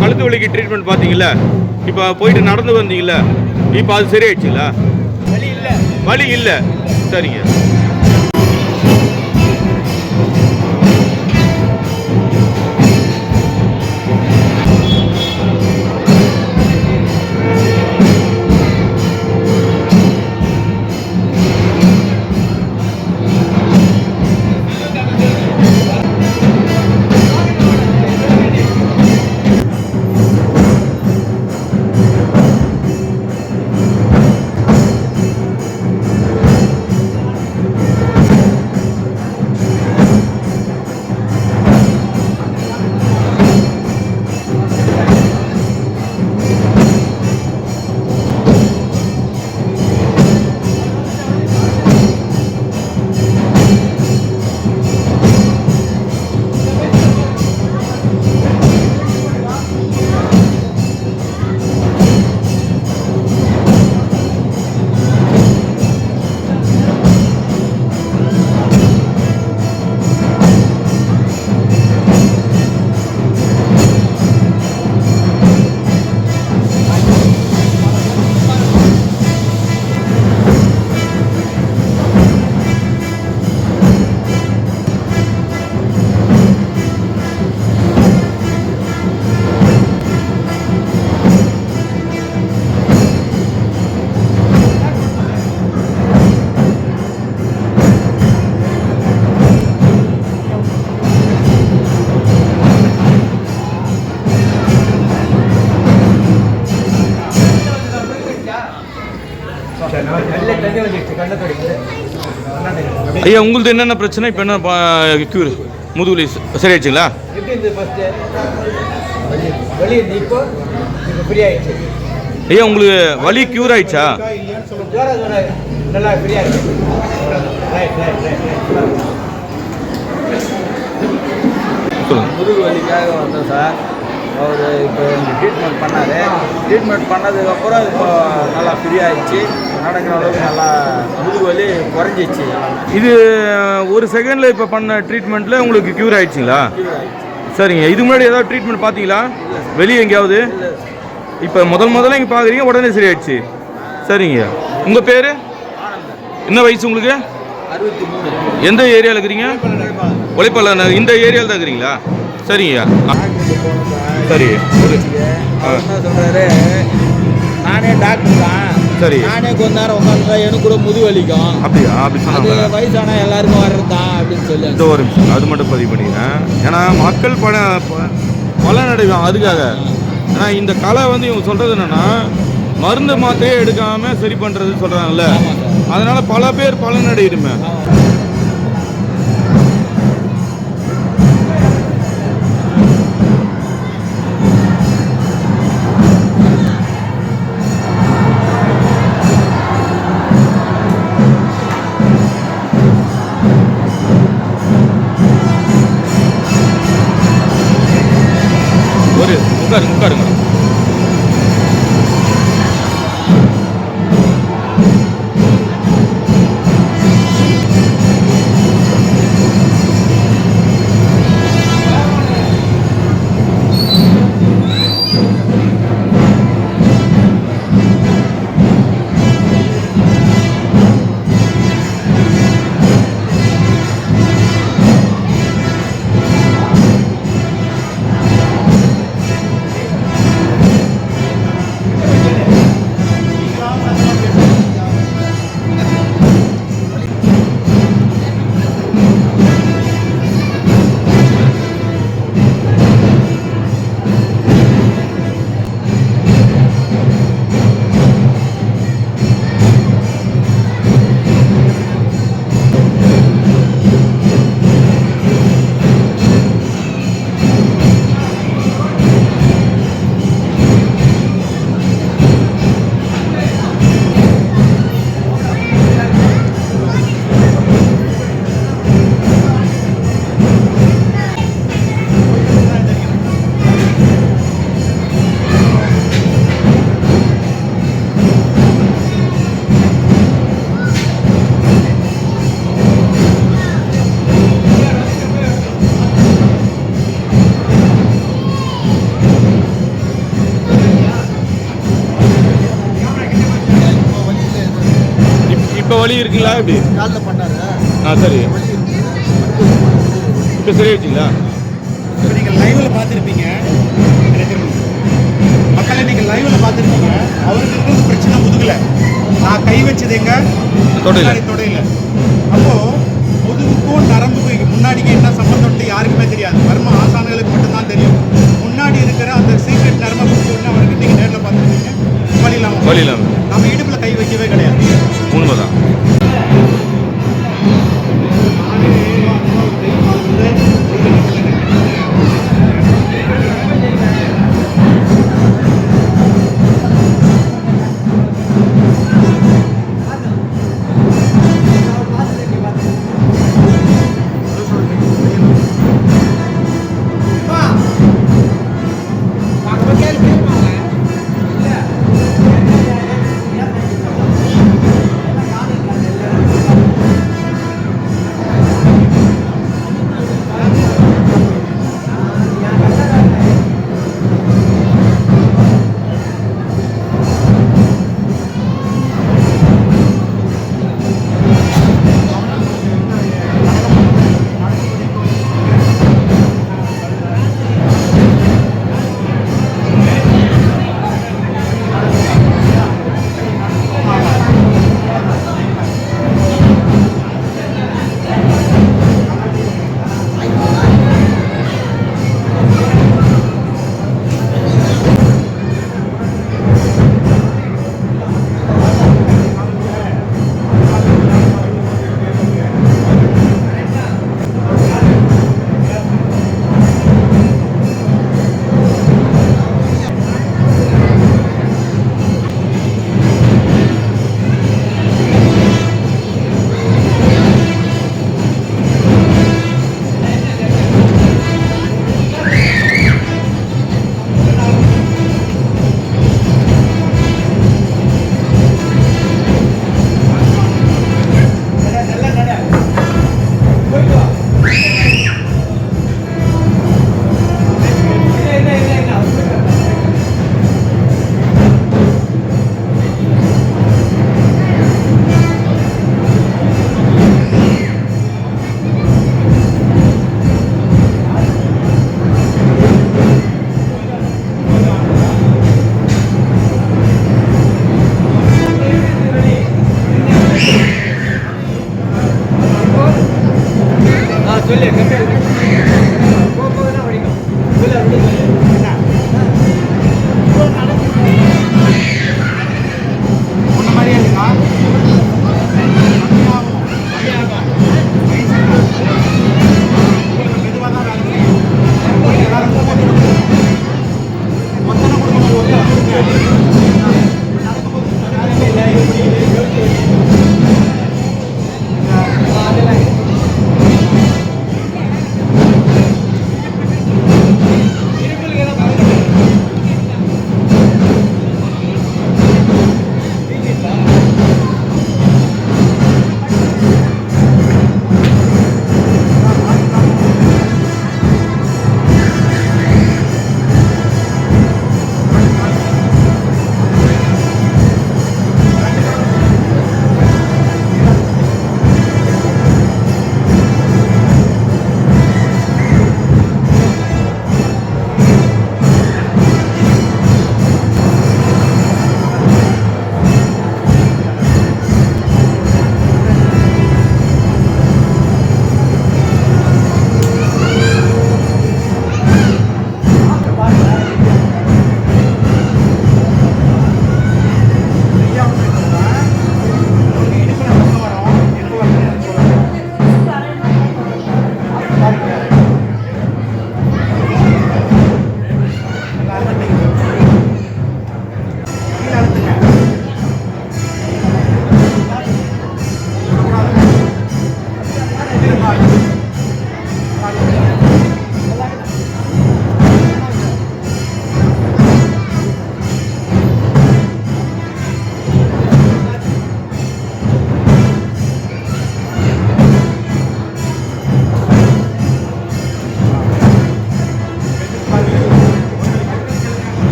கழுத்து வலிக்கு ட்ரீட்மெண்ட் பார்த்தீங்களா? இப்போ போயிட்டு நடந்து வந்தீங்களா? இப்போ அது சரியாயிடுச்சுங்களா? வலி இல்லை. சரிங்க. ஐயா உங்களுக்கு என்னென்ன பிரச்சனை இப்போ என்ன க்யூர் முதுகுலி சரியாச்சுங்களா?
எப்படி இருந்தது ஃபஸ்ட்டு? வலி இருந்து இப்போ ஃப்ரீ ஆகிடுச்சு.
ஐயா உங்களுக்கு வலி க்யூர் ஆயிடுச்சா?
நல்லா ஃப்ரீயாக இருக்கு.
சொல்லுங்கள்.
முதுகு வலிக்காக வந்தோம் சார். அவர் இப்போ இந்த ட்ரீட்மெண்ட் பண்ணார். ட்ரீட்மெண்ட் பண்ணதுக்கப்புறம் இப்போ நல்லா ஃப்ரீ ஆகிடுச்சு. நடக்கிற அளவுக்கு நல்லா முதுகு வலி குறைஞ்சிச்சு.
இது ஒரு செகண்டில் இப்போ பண்ண ட்ரீட்மெண்ட்டில் உங்களுக்கு க்யூர் ஆயிடுச்சுங்களா? சரிங்க. இது முன்னாடி ஏதாவது ட்ரீட்மெண்ட் பார்த்தீங்களா வெளியே எங்கேயாவது? இப்போ முதல்ல இங்கே பார்க்குறீங்க, உடனே சரியாயிடுச்சு. சரிங்க. உங்கள் பேர் என்ன வயசு உங்களுக்கு?
63.
எந்த ஏரியாவில் இருக்கிறீங்க? உழைப்பாள இந்த ஏரியாவில் தான் இருக்கிறீங்களா? சரிங்க. சரி.
அவர் என்ன சொல்கிறாரு, நானே டாக்டர் தான்,
சரி.
நானே கொஞ்ச நேரம் உட்காந்துட்டா எனக்கு கூட முதுகு வலிக்கும்.
அப்படியா? அப்படி
அது
சொன்னாங்க.
வயசான எல்லாருக்கும் வர்றது தான் அப்படின்னு சொல்லி.
இந்த ஒரு நிமிஷம் அது மட்டும் பதிவு பண்ணிக்கிறேன். ஏன்னா மக்கள் பலனடைவாங்க அதுக்காக. ஏன்னா இந்த கலை வந்து இவங்க சொல்கிறது என்னென்னா மருந்து மாத்திரையே எடுக்காமல் சரி பண்ணுறது சொல்கிறாங்கல்ல, அதனால் பல பேர் பலனடையிடுமே. ஒரு உட்காருங்க. இப்போ வலி இருக்குங்களா? எப்படி
காலில் பண்ணாரு.
சரி. இப்போ சரியாயிடுச்சுங்களா?
இப்போ நீங்கள் லைவில் பார்த்துருப்பீங்க. மக்களை நீங்கள் லைவில் பார்த்துருப்பீங்க. அவருக்கு இருக்கிறது பிரச்சனை முதுகில். நான் கை வச்சது எங்க தொடையில். அப்போது முதுகுக்கும் நரம்புக்கும் முன்னாடிக்கு என்ன சம்பந்தம்ட்டு யாருக்குமே தெரியாது. வர்ம ஆசான்களுக்கு மட்டும்தான் தெரியும். முன்னாடி இருக்கிற அந்த சீக்ரெட் நரம்பை கொடுத்து அவருக்கு நீங்கள் நேரில் பார்த்துருப்பீங்க. வலி இல்லாமல் நம்ம இடுப்பில் கை வைக்கவே கிடையாது.
உண்மைதான்.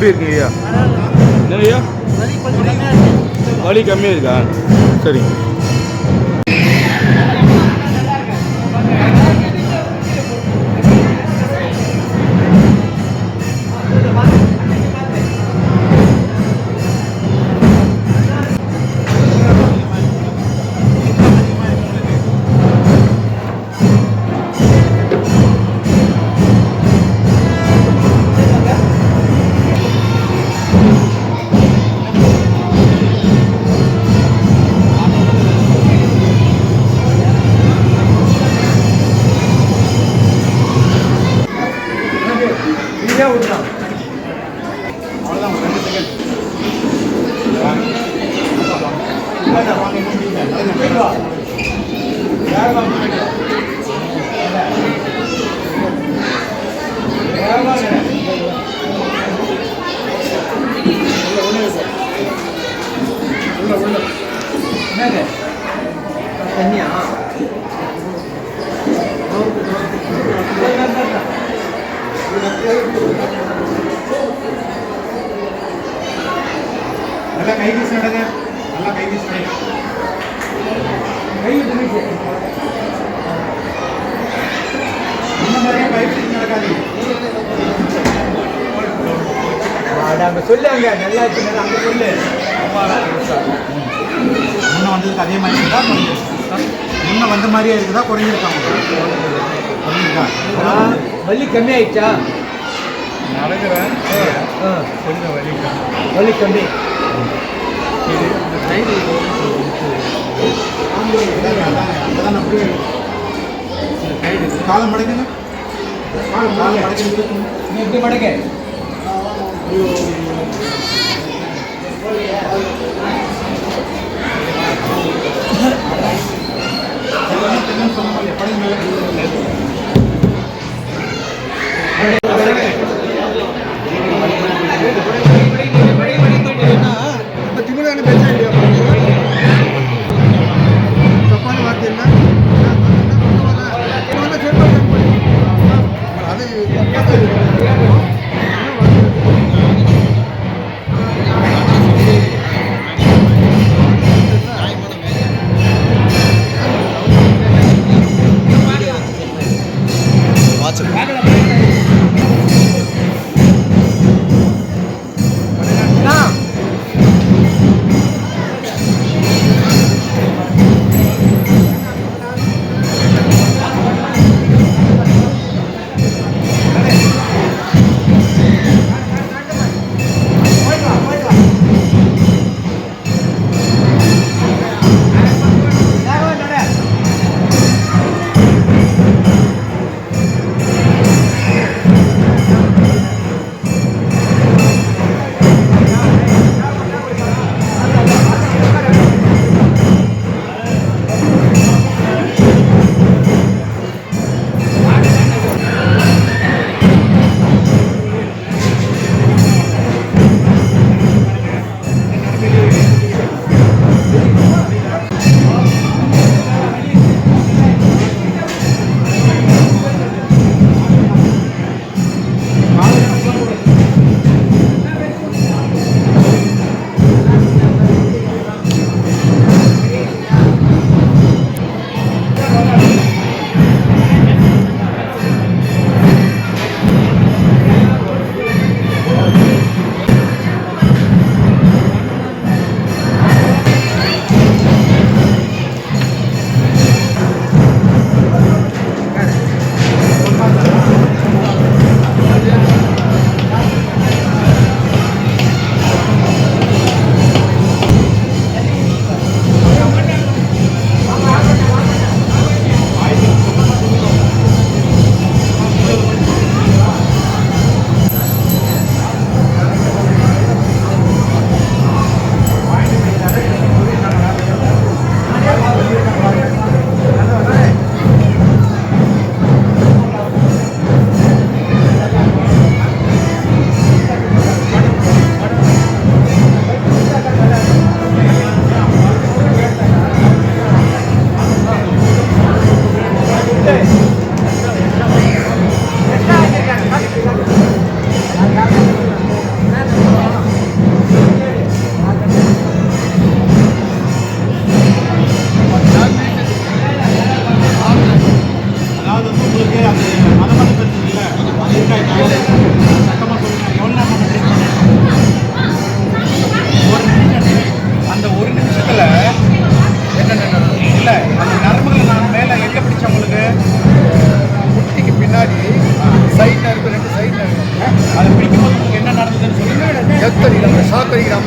எப்படி இருக்கு ஐயா? என்ன ஐயா? வலி கம்மியாக இருக்கா? சரி.
தண்ணியா
நல்லா கை வீசி நடங்க, நல்லா கை வீசி நடங்க.
கை பிடிச்சு
இந்த மாதிரியே கை வீசி நடக்காதீங்க.
அங்கே சொல்லு, அங்கே நல்லா இருக்கு, நல்லா அங்கே சொல்லு.
முன்ன வந்ததுக்கு அதே மாதிரி இருக்குதா குறைஞ்சிருக்கா? முன்ன வந்த மாதிரியே இருக்குதா குறைஞ்சிருக்காங்க? குறைஞ்சிருக்கா?
வலி கம்மியாயிடுச்சா?
நடக்கிறேன் கொஞ்சம் வலி
வலி கம்மி.
அங்கதான் அப்படியே காலம் மடக்குங்க, காலம் மடக்கு.
நீ எப்படி மடக்க?
சொன்ன மாதிரி படகு மேலே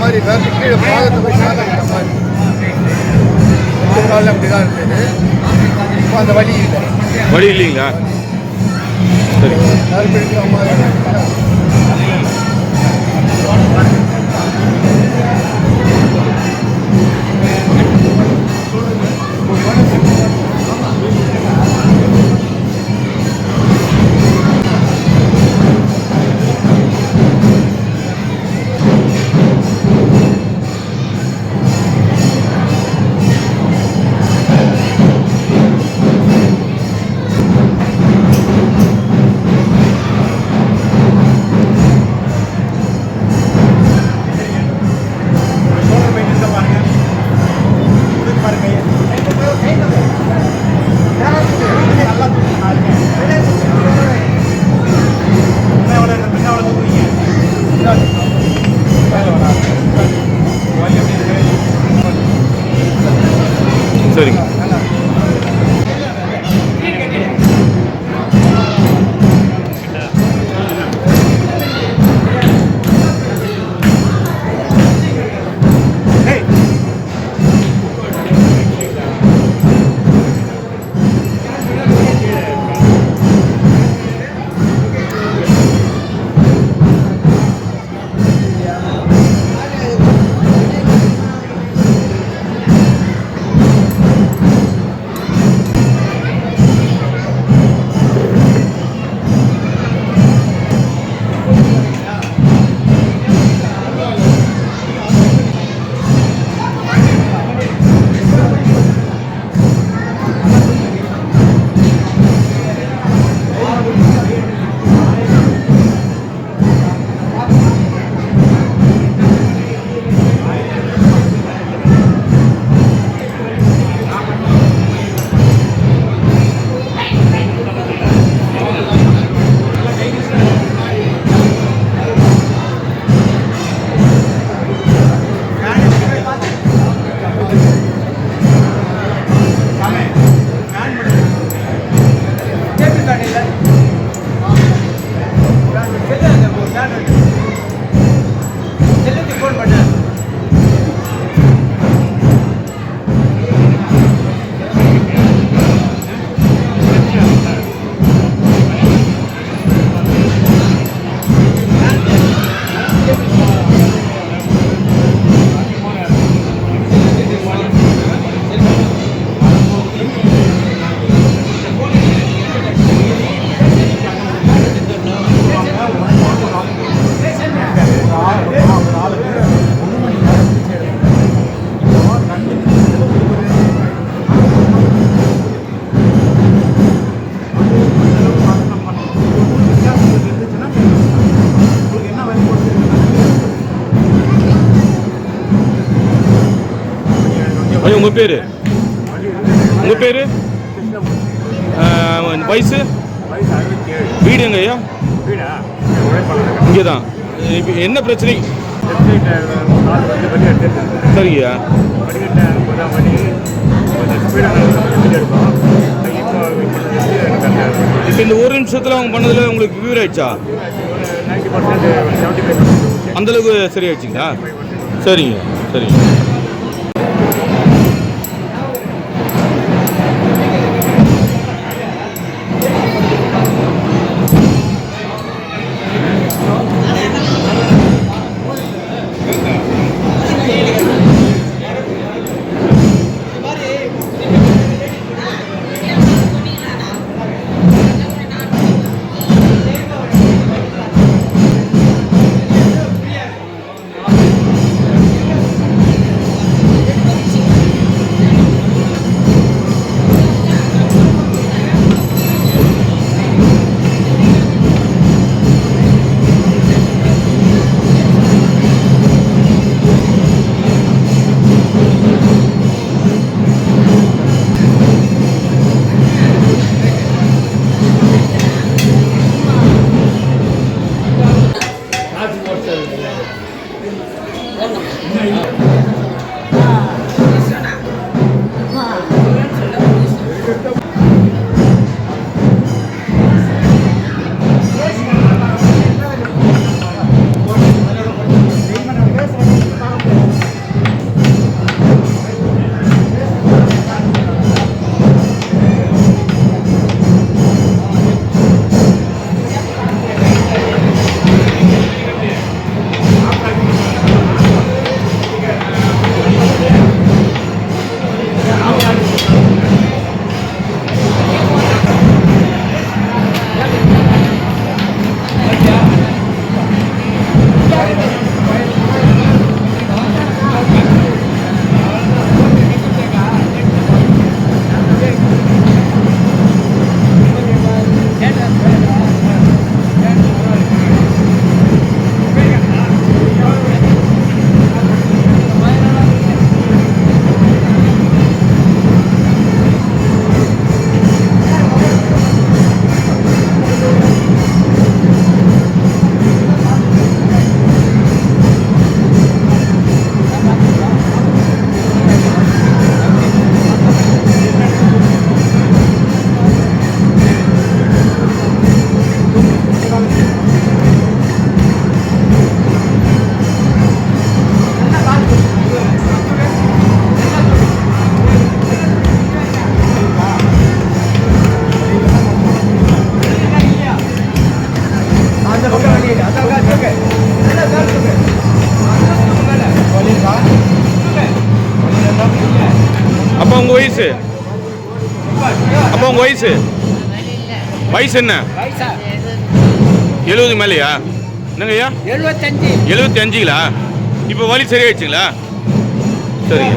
மாதிரி வேறு கீழே பாதத்தை போய் சாதிக்கிற மாதிரி காலில் அப்படி தான் இருந்தது. இப்போ அந்த வலி இல்லை.
வழி இல்லைங்களா? சரி.
நரம்பு இருக்கிற மாதிரி
சரிங்க. ஐயா உங்கள் பேர்? உங்கள் பேர்? வயசு? வீடு எங்க ஐயா? இங்கே தான். இப்போ என்ன பிரச்சனை? சரிங்கய்யா. இப்போ இந்த ஒரு நிமிஷத்தில் அவங்க பண்ணதில் உங்களுக்கு கியூர் ஆயிடுச்சா? அந்தளவுக்கு சரியாயிடுச்சிங்களா? சரிங்க சரிங்க. வயசு? அப்போ உங்கள் வயசு வயசு என்ன? 70 மேலேயா? என்னங்கய்யா? 75ங்களா? இப்போ வலி சரியாயிடுச்சுங்களா? சரிங்க.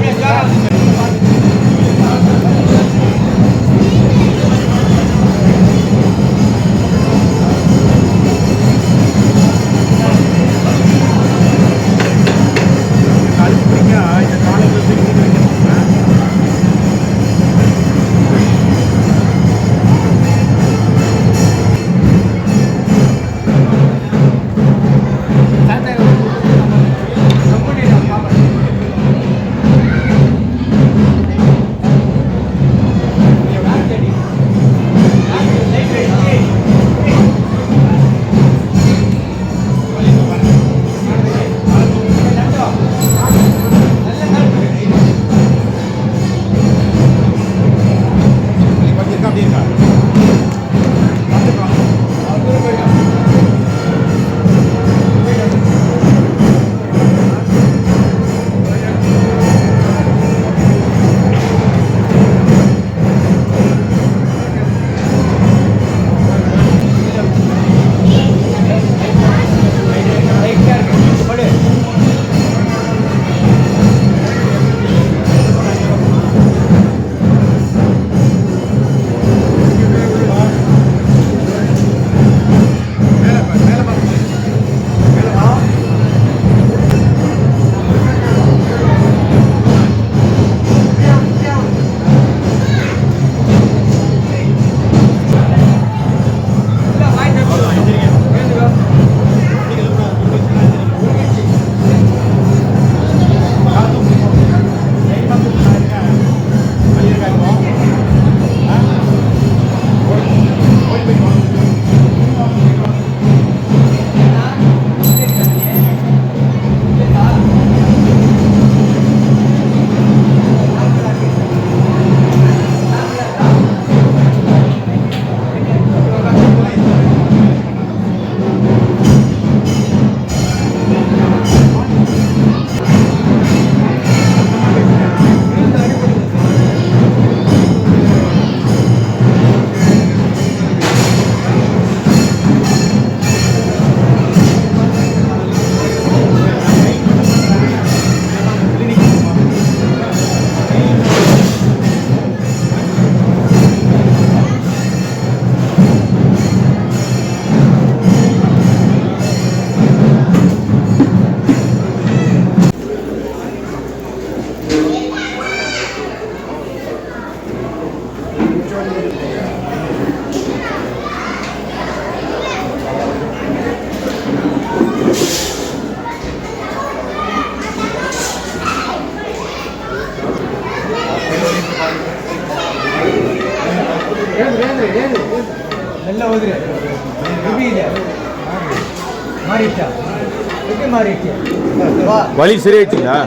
வலி சரியாயிடுச்சுங்களா?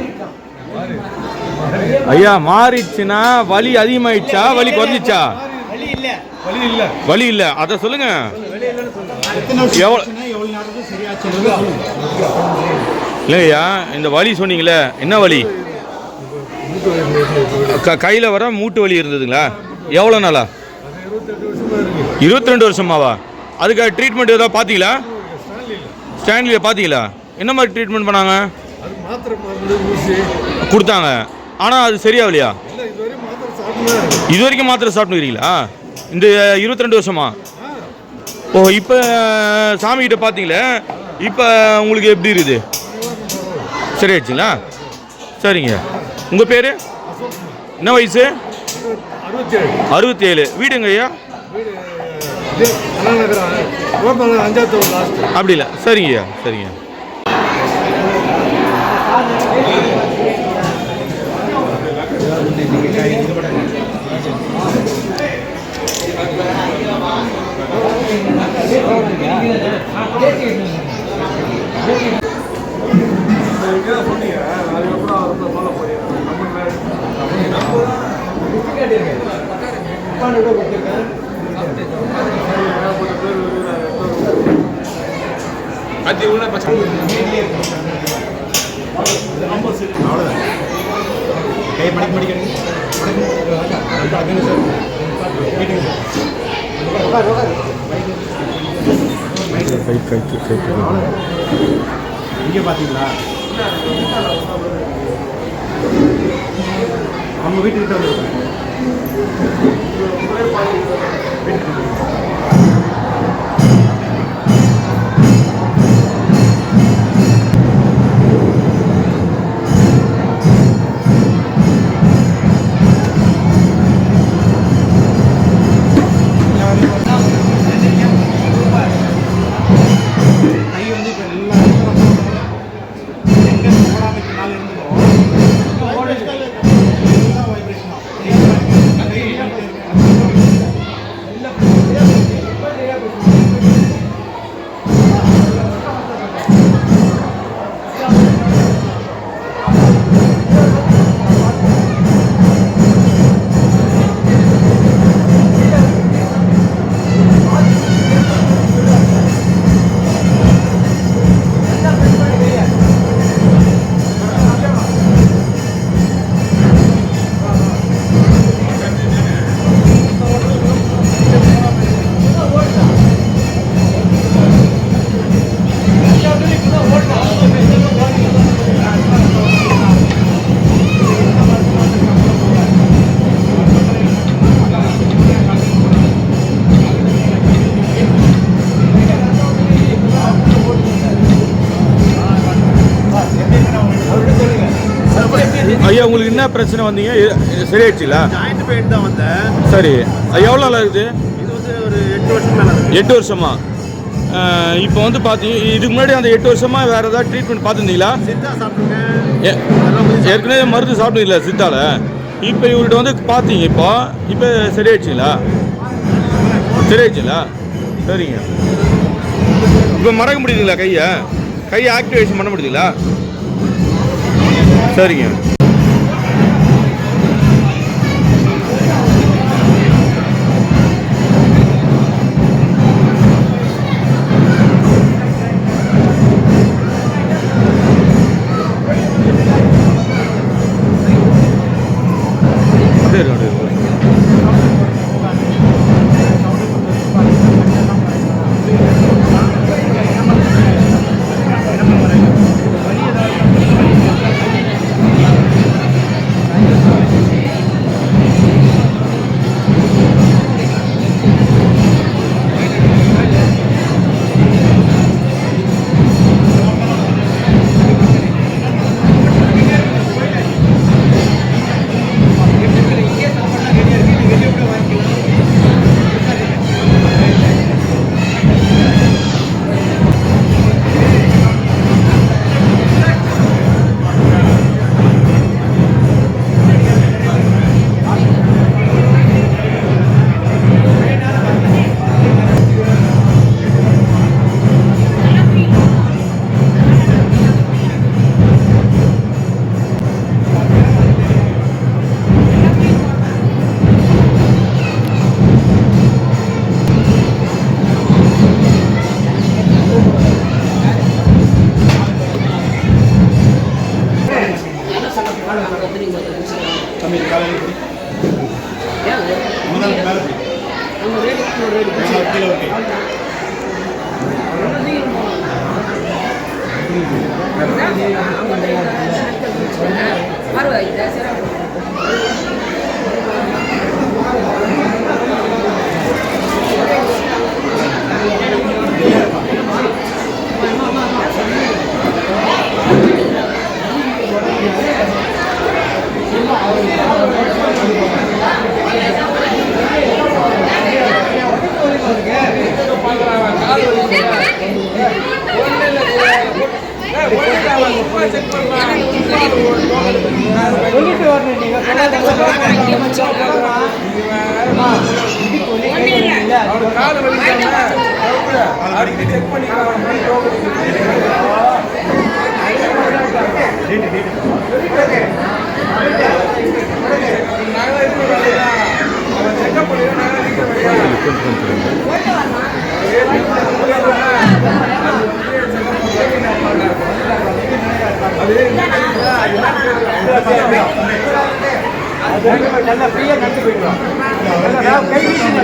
ஐயா மாறிடுச்சுன்னா வலி அதிகமாயிடுச்சா வலி குறைஞ்சிச்சா? வலி இல்ல அதை சொல்லுங்க. இல்லையா இந்த வலி சொன்னீங்களே என்ன வலி? கையில் வர மூட்டு வலி இருந்ததுங்களா? எவ்வளோ நாளா? 22 வருஷமாவா? அதுக்காக ட்ரீட்மெண்ட் ஏதாவது பார்த்தீங்களா? ஸ்டான்லியில் பார்த்தீங்களா? என்ன மாதிரி ட்ரீட்மெண்ட் பண்ணாங்க? கொடுத்தாங்க. ஆனால் அது சரியாகலையா? இது வரைக்கும் மாத்திரை சாப்பிட்டுக்கிறீங்களா இந்த 22 வருஷமா? ஓ இப்போ சாமிகிட்ட பார்த்தீங்களே, இப்போ உங்களுக்கு எப்படி இருக்குது? சரியாச்சுங்களா? சரிங்க. உங்கள் பேர் என்ன வயசு? 67. வீடுங்க ஐயா? அப்படி இல்லை. சரிங்க ஐயா சரிங்க.
அவ்வளோதான். கை மணிக்கு இங்கே பார்த்தீங்களா அவங்க வீட்டுக்கிட்ட வந்து கை வந்து இப்போ எல்லா எங்கே போடாமல் நாள் இருந்ததோ வைப்ரேஷன்
ஐயா உங்களுக்கு என்ன பிரச்சனை வந்தீங்க சரியாயிடுச்சுங்களா?
ஜாயிண்ட் பெயின் தான் வந்தேன்.
சரி, எவ்வளோ நாள் இருக்குது?
இது வந்து ஒரு 8 வருஷம் மேலே.
8 வருஷமா? இப்போ வந்து பார்த்தீங்க, இதுக்கு முன்னாடி அந்த 8 வருஷமா வேறு ஏதாவது ட்ரீட்மெண்ட் பார்த்துருந்தீங்களா?
சித்தா சாப்பிட்டுருக்கேன்.
ஏற்கனவே மருந்து சாப்பிட்டீங்களா சித்தால? இப்போ இவர்கிட்ட வந்து பார்த்தீங்க, இப்போ சரியாயிடுச்சுங்களா? சரியாயிடுச்சுங்களா? சரிங்க. இப்போ மறக்க முடியுதுங்களா? கையை ஆக்டிவேஷன் பண்ண முடியுதுங்களா? சரிங்க.
நல்லா ஃப்ரீயாக நடந்து போயிடுவோம் கை வீசுங்க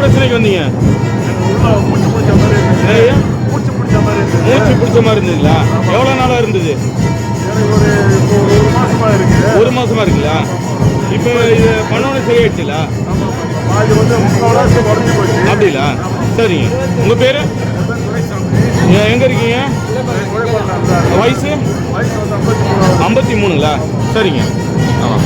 பிரச்சனைக்கு வந்தீங்க?
மூச்சு பிடிச்ச மாதிரி இருந்துச்சு.
ஐயா,
மூச்சு பிடிச்ச மாதிரி இருந்துச்சு.
மூச்சு பிடிச்ச மாதிரி இருந்ததுங்களா? எவ்வளோ நாளாக இருந்தது?
எனக்கு இப்போ ஒரு மாசமா இருக்கு.
ஒரு மாசமா இருக்குங்களா? இப்போ இது பண்ணோன்னு சரியாயிடுச்சுங்களா?
அது வந்து முக்கால்வாசி குறைஞ்சி போச்சு.
அப்படிங்களா? சரிங்க. உங்கள் பேர்? எங்கே இருக்கீங்க? வயசு?
வயசு வந்து
53ங்களா? சரிங்க. ஆமாம்.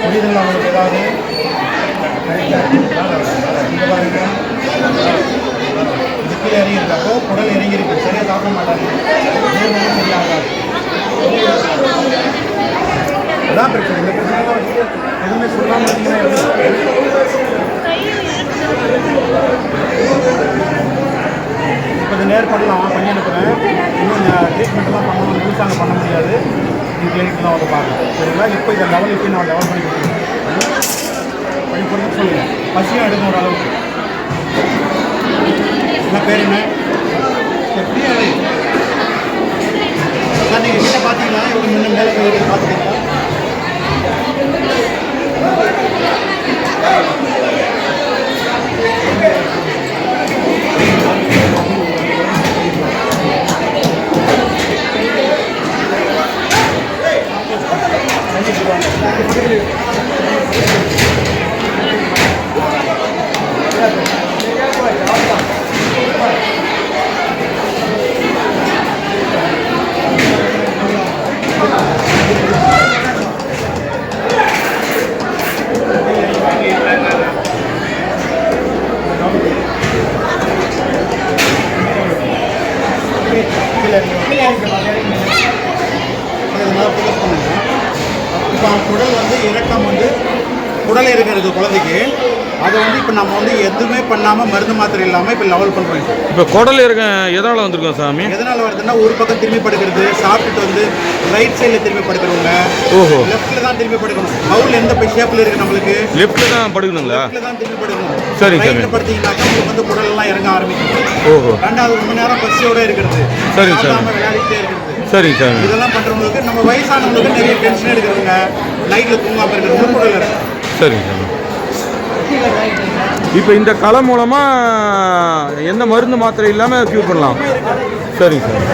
புரியுதுங்களா உங்களுக்கு ஏதாவது? இங்கே பாருங்க, இது கீழே இறங்கியிருக்கப்போ குடல் இறங்கியிருக்கு, சரியாக சாப்பிட மாட்டாங்க, சரியாகாது. அதான் பிரச்சனை. இந்த பிரச்சனைலாம் வச்சு எதுவுமே சொல்லாமல் இருந்தீங்கன்னா இப்போ இது நேர் பண்ணலாம், பண்ணி அனுப்புகிறேன். இன்னும் ட்ரீட்மெண்ட்லாம் பண்ணணும், முழுசாங்க பண்ண முடியாது. நீங்கள் கிளினிக் தான் வந்து பார்க்கலாம், சரிங்களா? இப்போ இதை லெவலுக்கு நான் லெவல் பண்ணி கொடுத்துருக்கேன், பண்ணி கொடுத்து சொல்லுங்கள். பசியும் எடுக்கும் ஒரு அளவுக்கு. என்ன பேர் என்ன? ஃப்ரீயாக சார். நீங்கள் கிட்ட பார்த்தீங்களா? இவ்வளோ முன்ன மேலே பார்த்துட்டீங்களா? இதனால ஃபோக்கஸ் பண்ணுங்க. இப்போ குடல் வந்து இறக்கம் வந்து குடல் இருக்கிறது குழந்தைக்கு, அதை வந்து இப்போ நம்ம வந்து எதுவுமே பண்ணாமல் மருந்து மாத்திரை இல்லாமல் இப்போ லெவல் பண்ணுறோம்.
இப்போ குடல் இருக்க எதனால் வந்திருக்கோம் சாமி?
எதனால் வருதுன்னா ஒரு பக்கம் திரும்பி படுக்கிறது, சாப்பிட்டுட்டு வந்து ரைட் சைடில் திரும்பி படுக்கிறவங்க
ஓஹோ,
லெஃப்ட்டில் தான் திரும்பி படுக்கணும். பவுல் எந்த ஷேப்பில் இருக்குது நம்மளுக்கு
லெஃப்ட்டில் தான் படுக்கணுங்களா?
லெஃப்ட்டில் தான் திரும்பி படுக்கணும்.
சரி சரி.
ரைட்டில் படுத்தீங்கன்னாக்கா உங்களுக்கு வந்து குடலெல்லாம் இறங்க ஆரம்பிக்கும்.
ஓஹோ,
ரெண்டாவது ரொம்ப நேரம் பசியோட இருக்கிறது,
சரி சார்.
சாப்பிடாம விளையாடிட்டே இருக்கிறது,
சரி சாமி.
இதெல்லாம் பண்ணுறவங்களுக்கு, நம்ம வயசானவங்களுக்கு நிறைய டென்ஷன் எடுக்கிறவங்க, நைட்டில் தூங்காமல் இருக்கிறது குடல் இறக்கும்.
சரி சாமி. இப்போ இந்த களை மூலமாக எந்த மருந்து மாத்திரை இல்லாமல் க்யூர் பண்ணலாம். சரி சார்.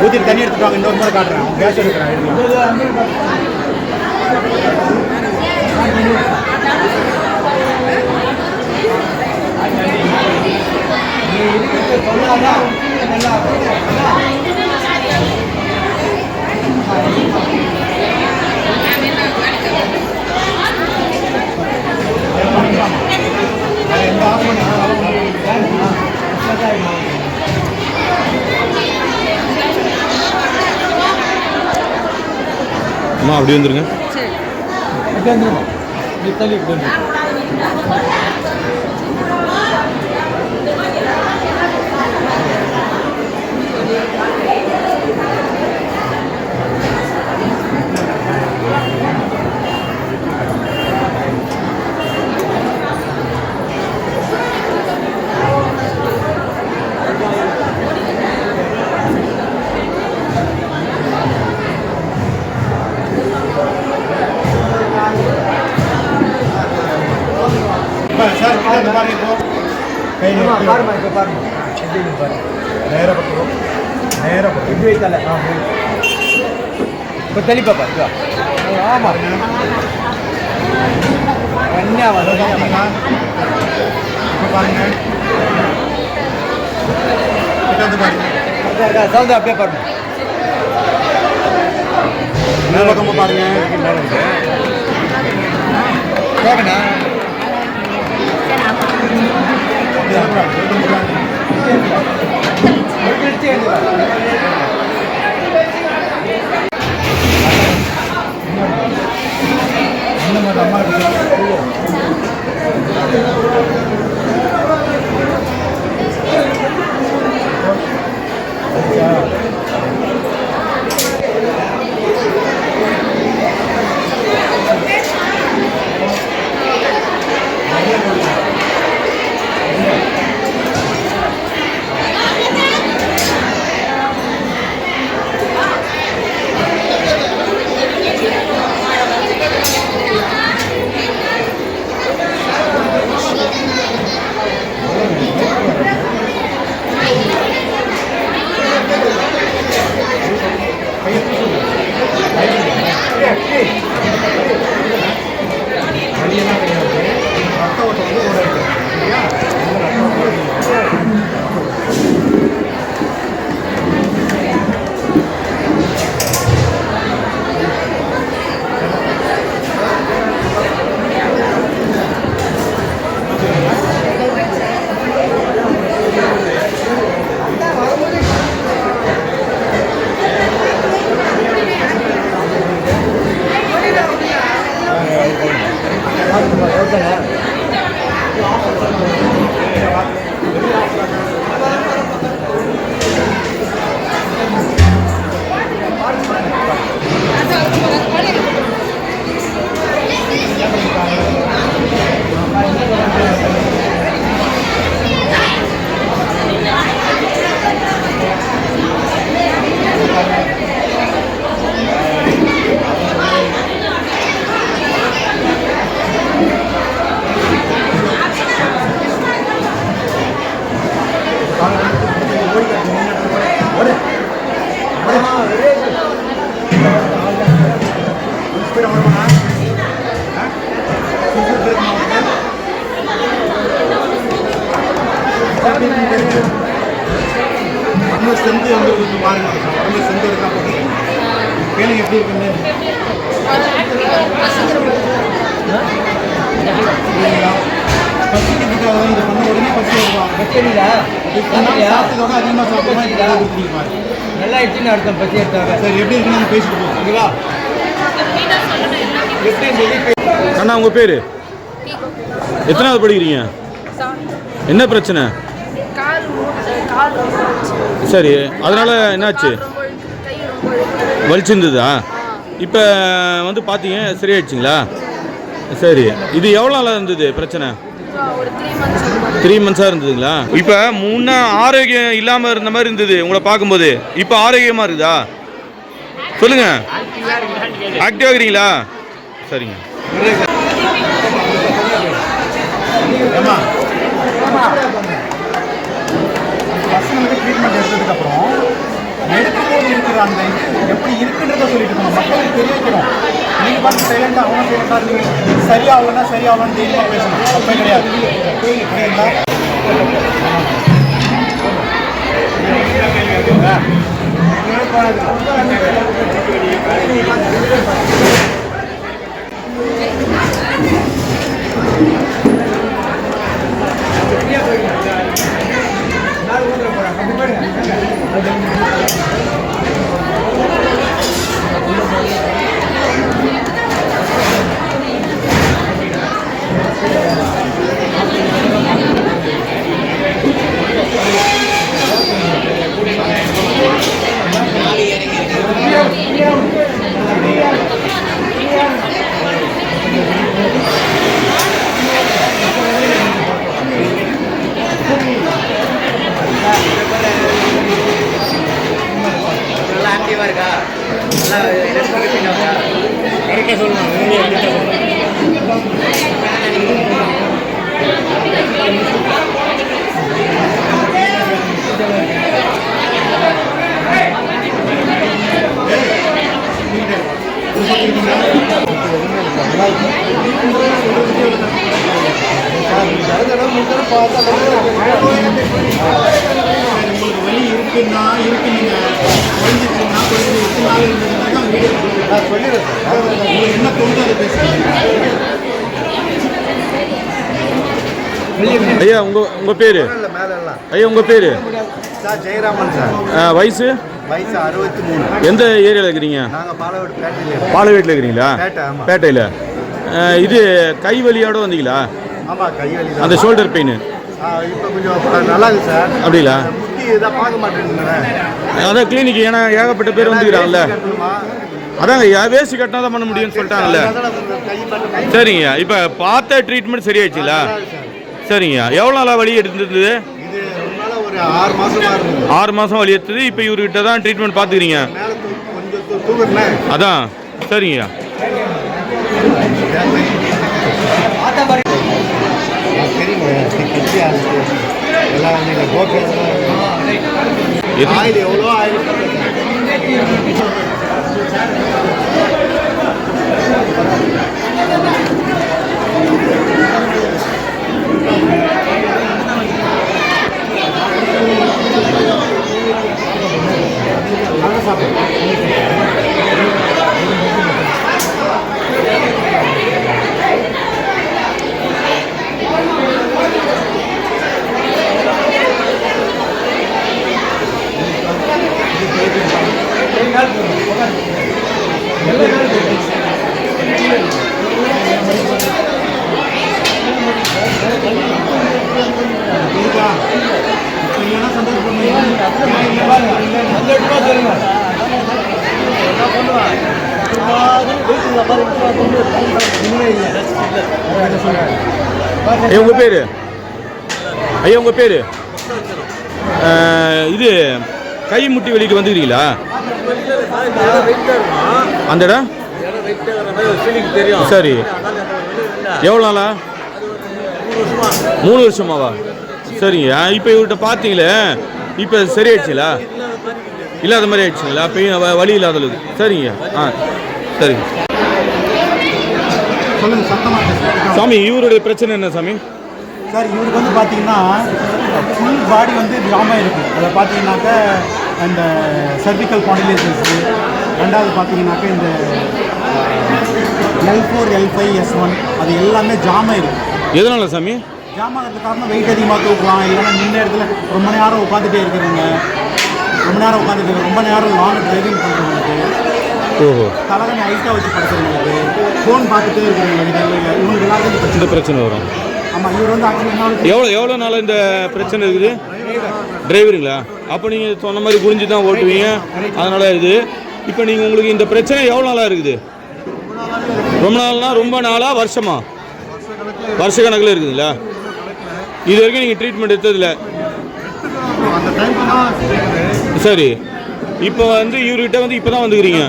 ஊற்றிட்டு தண்ணி எடுத்துட்டு வாங்க, இன்னொரு முறை காட்டுறேன். கேஸ் எடுக்கிறேன், எடுக்கலாம்.
அம்மா அப்படி வந்துருங்க.
சார் கிட்ட பாருங்க. இப்போ கை
பாருமா, இப்போ பாருமா, எப்படி பாருங்க,
நேராக பட்டுரும், நேராக பட்டுரும்.
இப்படி வைத்தால இப்போ தெளிப்பா பாரு. ஆமாம், கன்னியாவா
இப்போ பாருங்க, கிட்ட வந்து பாருங்க,
சவுண்ட் அப்படியே பாருங்க.
இன்னொரு பக்கமாக பாருங்க.
கேட்கண்ணா
செந்து வந்து கொஞ்சம் பாருங்க, உடம்புல செந்து இருக்கா போட்டு கேளுங்க எப்படி இருக்குன்னு. பசிக்கிறதுக்காக தான் இது பண்ண உடனே பசி வருவாங்க. சாப்பிட்டதோட அதிகமாக சாப்பிடுமா
நல்லா ஆயிடுச்சுன்னு அர்த்தம் பசி எடுத்தாங்க.
சரி எப்படி இருக்குன்னு நம்ம பேசிட்டு போவோம் ஓகேவா?
அண்ணா உங்கள் பேர்? எத்தனாவது படிக்கிறீங்க? என்ன பிரச்சனை? சரி, அதனால் என்னாச்சு? வலிச்சிருந்ததா? இப்போ வந்து பார்த்தீங்க சரியாயிடுச்சிங்களா? சரி, இது எவ்வளோ நாளாக இருந்தது பிரச்சனை? 3 மந்த்ஸாக இருந்ததுங்களா? இப்போ முன்ன ஆரோக்கியம் இல்லாமல் இருந்த மாதிரி இருந்தது உங்களை பார்க்கும்போது, இப்போ ஆரோக்கியமாக இருக்குதா? சொல்லுங்கள், ஆக்டிவாக இருக்கிறீங்களா? சரிங்க.
பசங்களுக்கு ட்ரீட்மெண்ட் எடுத்ததுக்கப்புறம் எடுக்கும்போது இருக்கிற அந்த இது எப்படி இருக்குன்றத சொல்லிட்டு இருக்கணும், மக்களுக்கு தெரிய வைக்கணும். நீங்கள் பார்த்து சைலண்டாக அவங்க சைலண்டாக நீங்கள் சரியாகலன்னா சரியாகலான்னு தெளிவாக பேசணும், அப்போ கிடையாது. புரியுங்களா?
நல்லா ஆக்டிவாக இருக்கா? நல்லா கரெக்டாக சொல்லணும்.
உங்களுக்கு வலி இருக்குன்னா இருக்குங்க, குறைஞ்சிருக்குன்னா குறைஞ்சி 8 நாள் இருந்ததுனாக்கா நான் சொல்லிடுறேன். உங்களுக்கு என்ன தோணுதோ அதை பேசுகிறேன்.
ஐயா உங்கள் பேர்?
மேலெல்லாம்
ஐயா உங்கள் பேர்?
Sir Jayaraman sir.
வயசு?
வயசு 63.
எந்த ஏரியாவில் இருக்கிறீங்க?
நாங்கள் பாலவீடு பேட்டையில்.
பாலவீட்டில் இருக்கிறீங்களா?
பேட்டை, ஆமாம்.
பேட்டையில். இது கை வலியோடு வந்தீங்களா?
ஆமாம், கைவலி தான்.
அந்த ஷோல்டர் பெயின்
இப்போ கொஞ்சம் நல்லா இருக்கு சார்.
அப்படிங்களா?
முட்டி இதாக பார்க்க மாட்டேங்குது.
அதான் கிளினிக், ஏன்னா ஏகப்பட்ட பேர் வந்துக்கிறாங்கல்ல. அதாங்க வேஸ்ட் கட்டினா தான் பண்ண முடியும்னு சொல்லிட்டாங்கல்ல. சரிங்க, இப்போ பார்த்த ட்ரீட்மெண்ட் சரியாயிடுச்சுங்களா? சரிங்க, எவ்வளோ நாளாக வலி எடுத்துருந்தது?
இது ஒரு 6 மாசமா இருந்தது.
6 மாதம் வலி எடுத்தது. இப்போ இவர்கிட்ட தான் ட்ரீட்மெண்ட் பார்த்துக்கிறீங்க.
மேலே கொஞ்சம் தூக்குறேன்.
அதான் சரிங்க.
எல்லாம் நீங்கள் போட்டு ஆயில் எவ்வளோ ஆயில்
ஐயா உங்கள் பேர்? ஐயா உங்கள் பேர்? இது கை முட்டி வலிக்கு வந்துக்கிறீங்களா? அந்த இடம் சரி, எவ்வளோ நாளா? 3 வருஷமாவா? சரிங்க. இப்போ இவர்கிட்ட பார்த்தீங்களே, இப்போ சரியாயிடுச்சுங்களா? இல்லாத மாதிரி ஆயிடுச்சுங்களா? பெயின் வலி இல்லாத அளவுக்கு? சரிங்க. சரிங்க.
சொல்லுங்கள், சத்தமாக
சாமி, இவருடைய பிரச்சனை என்ன சாமி?
சார், இவருக்கு வந்து பார்த்தீங்கன்னா ஃபுல் பாடி வந்து ஜாமாக இருக்குது. அதை பார்த்தீங்கன்னாக்கா அந்த சர்விக்கல் ஸ்பாண்டிலைசிஸ், ரெண்டாவது பார்த்தீங்கன்னாக்கா இந்த L4 L5 S1 அது எல்லாமே ஜாம் ஆயிருக்கு.
எதனால சாமி?
ஜாம் ஆகிறதுக்கு காரணம் வெயிட் அதிகமாக தூக்கலாம், இல்லைன்னா நின்ன இடத்துல ரொம்ப நேரம் உட்காந்துட்டே இருக்கிறவங்க, ரொம்ப நேரம் உட்காந்துட்டு ரொம்ப நேரம் லாங் டிரைவிங் பண்ணுறவங்களுக்கு,
ஓஹோ,
தலைகணி ஹைட்டாக வச்சு படுத்துறவங்களுக்கு, ஃபோன் பார்த்துட்டே இருக்கிறவங்களுக்கு, இவங்களுக்கு எல்லாருக்கும்
இந்த பிரச்சனை வரும்.
ஆமாம், இவர் வந்து ஆக்சுவலி
எவ்வளோ நாள் இந்த பிரச்சனை இருக்குது? டிரைவருங்களா? அப்போ நீங்கள் சொன்ன மாதிரி குறிஞ்சி தான் ஓட்டுவீங்க, அதனால் இது. இப்போ நீங்கள் உங்களுக்கு இந்த பிரச்சனை எவ்வளோ நாளாக இருக்குது? ரொம்ப நாள்னா ரொம்ப நாளாக, வருஷமா? வருஷ கணக்கில் இருக்குதுங்களா? இது வரைக்கும் நீங்கள் ட்ரீட்மெண்ட் எடுத்ததில்ல?
அந்த டைம் தான்
சரி. இப்போ வந்து இவர்கிட்ட வந்து இப்போ தான் வந்துக்கிறீங்க.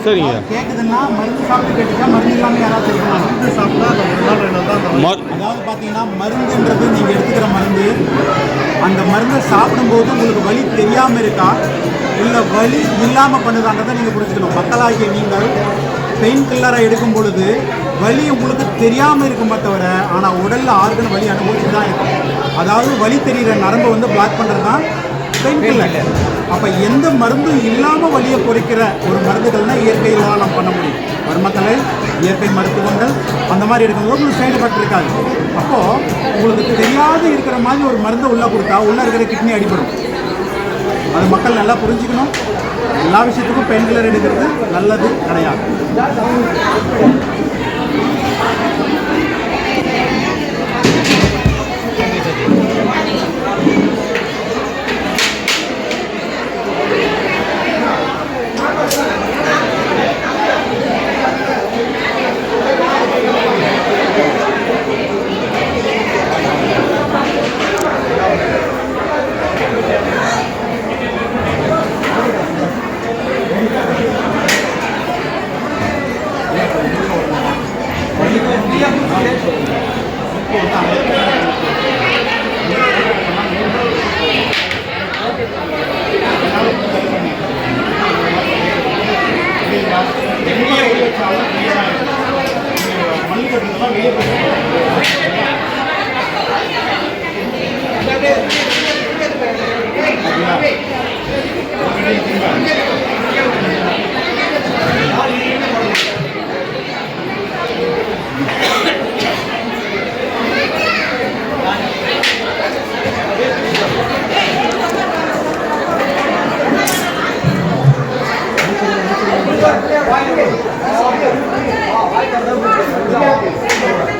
சரிங்க.
கேட்குதுன்னா மருந்து சாப்பிட்டு கேட்டுட்டா மருந்து இல்லாமல் யாராவது இருக்கலாம்.
மருந்து சாப்பிட்டா அந்த ஒரு நாள் 2 நாள் தான்.
அதாவது பார்த்தீங்கன்னா மருந்துன்றது நீங்கள் எடுத்துக்கிற மருந்து, அந்த மருந்தை சாப்பிடும்போது உங்களுக்கு வலி தெரியாமல் இருக்கா இல்லை வலி இல்லாமல் பண்ணுதான்றதை நீங்கள் புரிஞ்சுக்கணும். மக்களாகிய நீங்கள் பெயின் கில்லரை எடுக்கும் பொழுது வலி உங்களுக்கு தெரியாமல் இருக்குமே தவிர, ஆனால் உடலில் ஆர்கன் வலி அனுபவிச்சு தான் இருக்கும். அதாவது வலி தெரிகிற நரம்பை வந்து பிளாக் பண்ணுறது தான் பெயின் கில்லர். அப்போ எந்த மருந்தும் இல்லாமல் வலியை குறைக்கிற ஒரு மருந்துகள்னால் இயற்கையில் தான் நம்ம பண்ண முடியும். மருமக்களை இயற்கை மருத்துவங்கள் அந்த மாதிரி இருக்கும்போது உங்களுக்கு சைடு எஃபெக்ட் இருக்காது. அப்போது உங்களுக்கு தெரியாது இருக்கிற மாதிரி ஒரு மருந்தை உள்ளே கொடுத்தா உள்ளே இருக்கிற கிட்னி அடிபடும். அது மக்கள் நல்லா புரிஞ்சுக்கணும். எல்லா விஷயத்துக்கும் பெயின் கில்லர் எடுக்கிறது நல்லது கிடையாது.
வாய்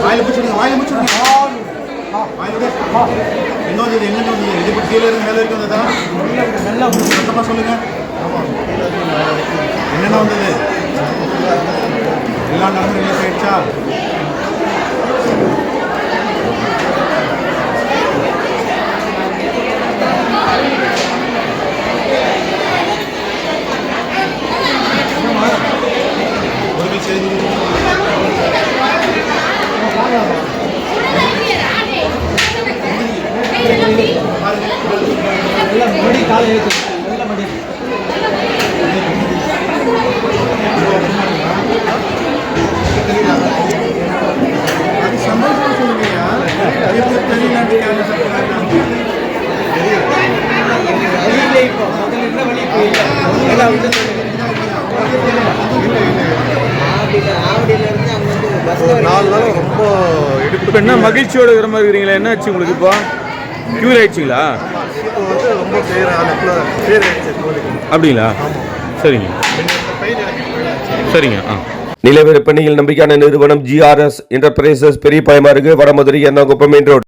வாயில பிடிச்சிடுங்க, வாயில பிடிச்சிடுங்க. வாயில விடு. எங்க வந்தது, எங்க வந்தது? இது இப்படி கீழே இருந்து மேலே வரைக்கும் வந்ததா? சத்தமா சொல்லுங்க. என்னென்ன வந்தது? எல்லா நரம்பு ரிலீஸ் ஆயிடுச்சா? ஒரு செய்தி
மடி காலை ஏற்று நல்ல மடி
அது சந்தோஷமா சொல்லுங்கய்யா. தெரியல
இப்போ முதல்ல இருந்த வழி இப்போ இல்லை எல்லாம் வந்து ஆவடியில இருந்து அவங்க வந்து பஸ்
ஒரு 4 நாள் ரொம்ப இடுப்பு
இப்போ என்ன மகிழ்ச்சியோட இருக்கிற மாதிரி இருக்கிறீங்களா? என்ன ஆச்சு உங்களுக்கு? இப்போ க்யூர் ஆயிடுச்சிங்களா?
இப்போ வந்து ரொம்ப பேர் ஆயிடுச்சு கோழிக்கு.
அப்படிங்களா? சரிங்க
பெயின் எனக்கு
சரிங்க.
நிலவிற்பனையில் நம்பிக்கையான நிறுவனம் GRS என்டர்பிரைசஸ் பெரிய பாயமாறு வடமதுரை எர்ணாகுப்பம் மெயின் ரோடு.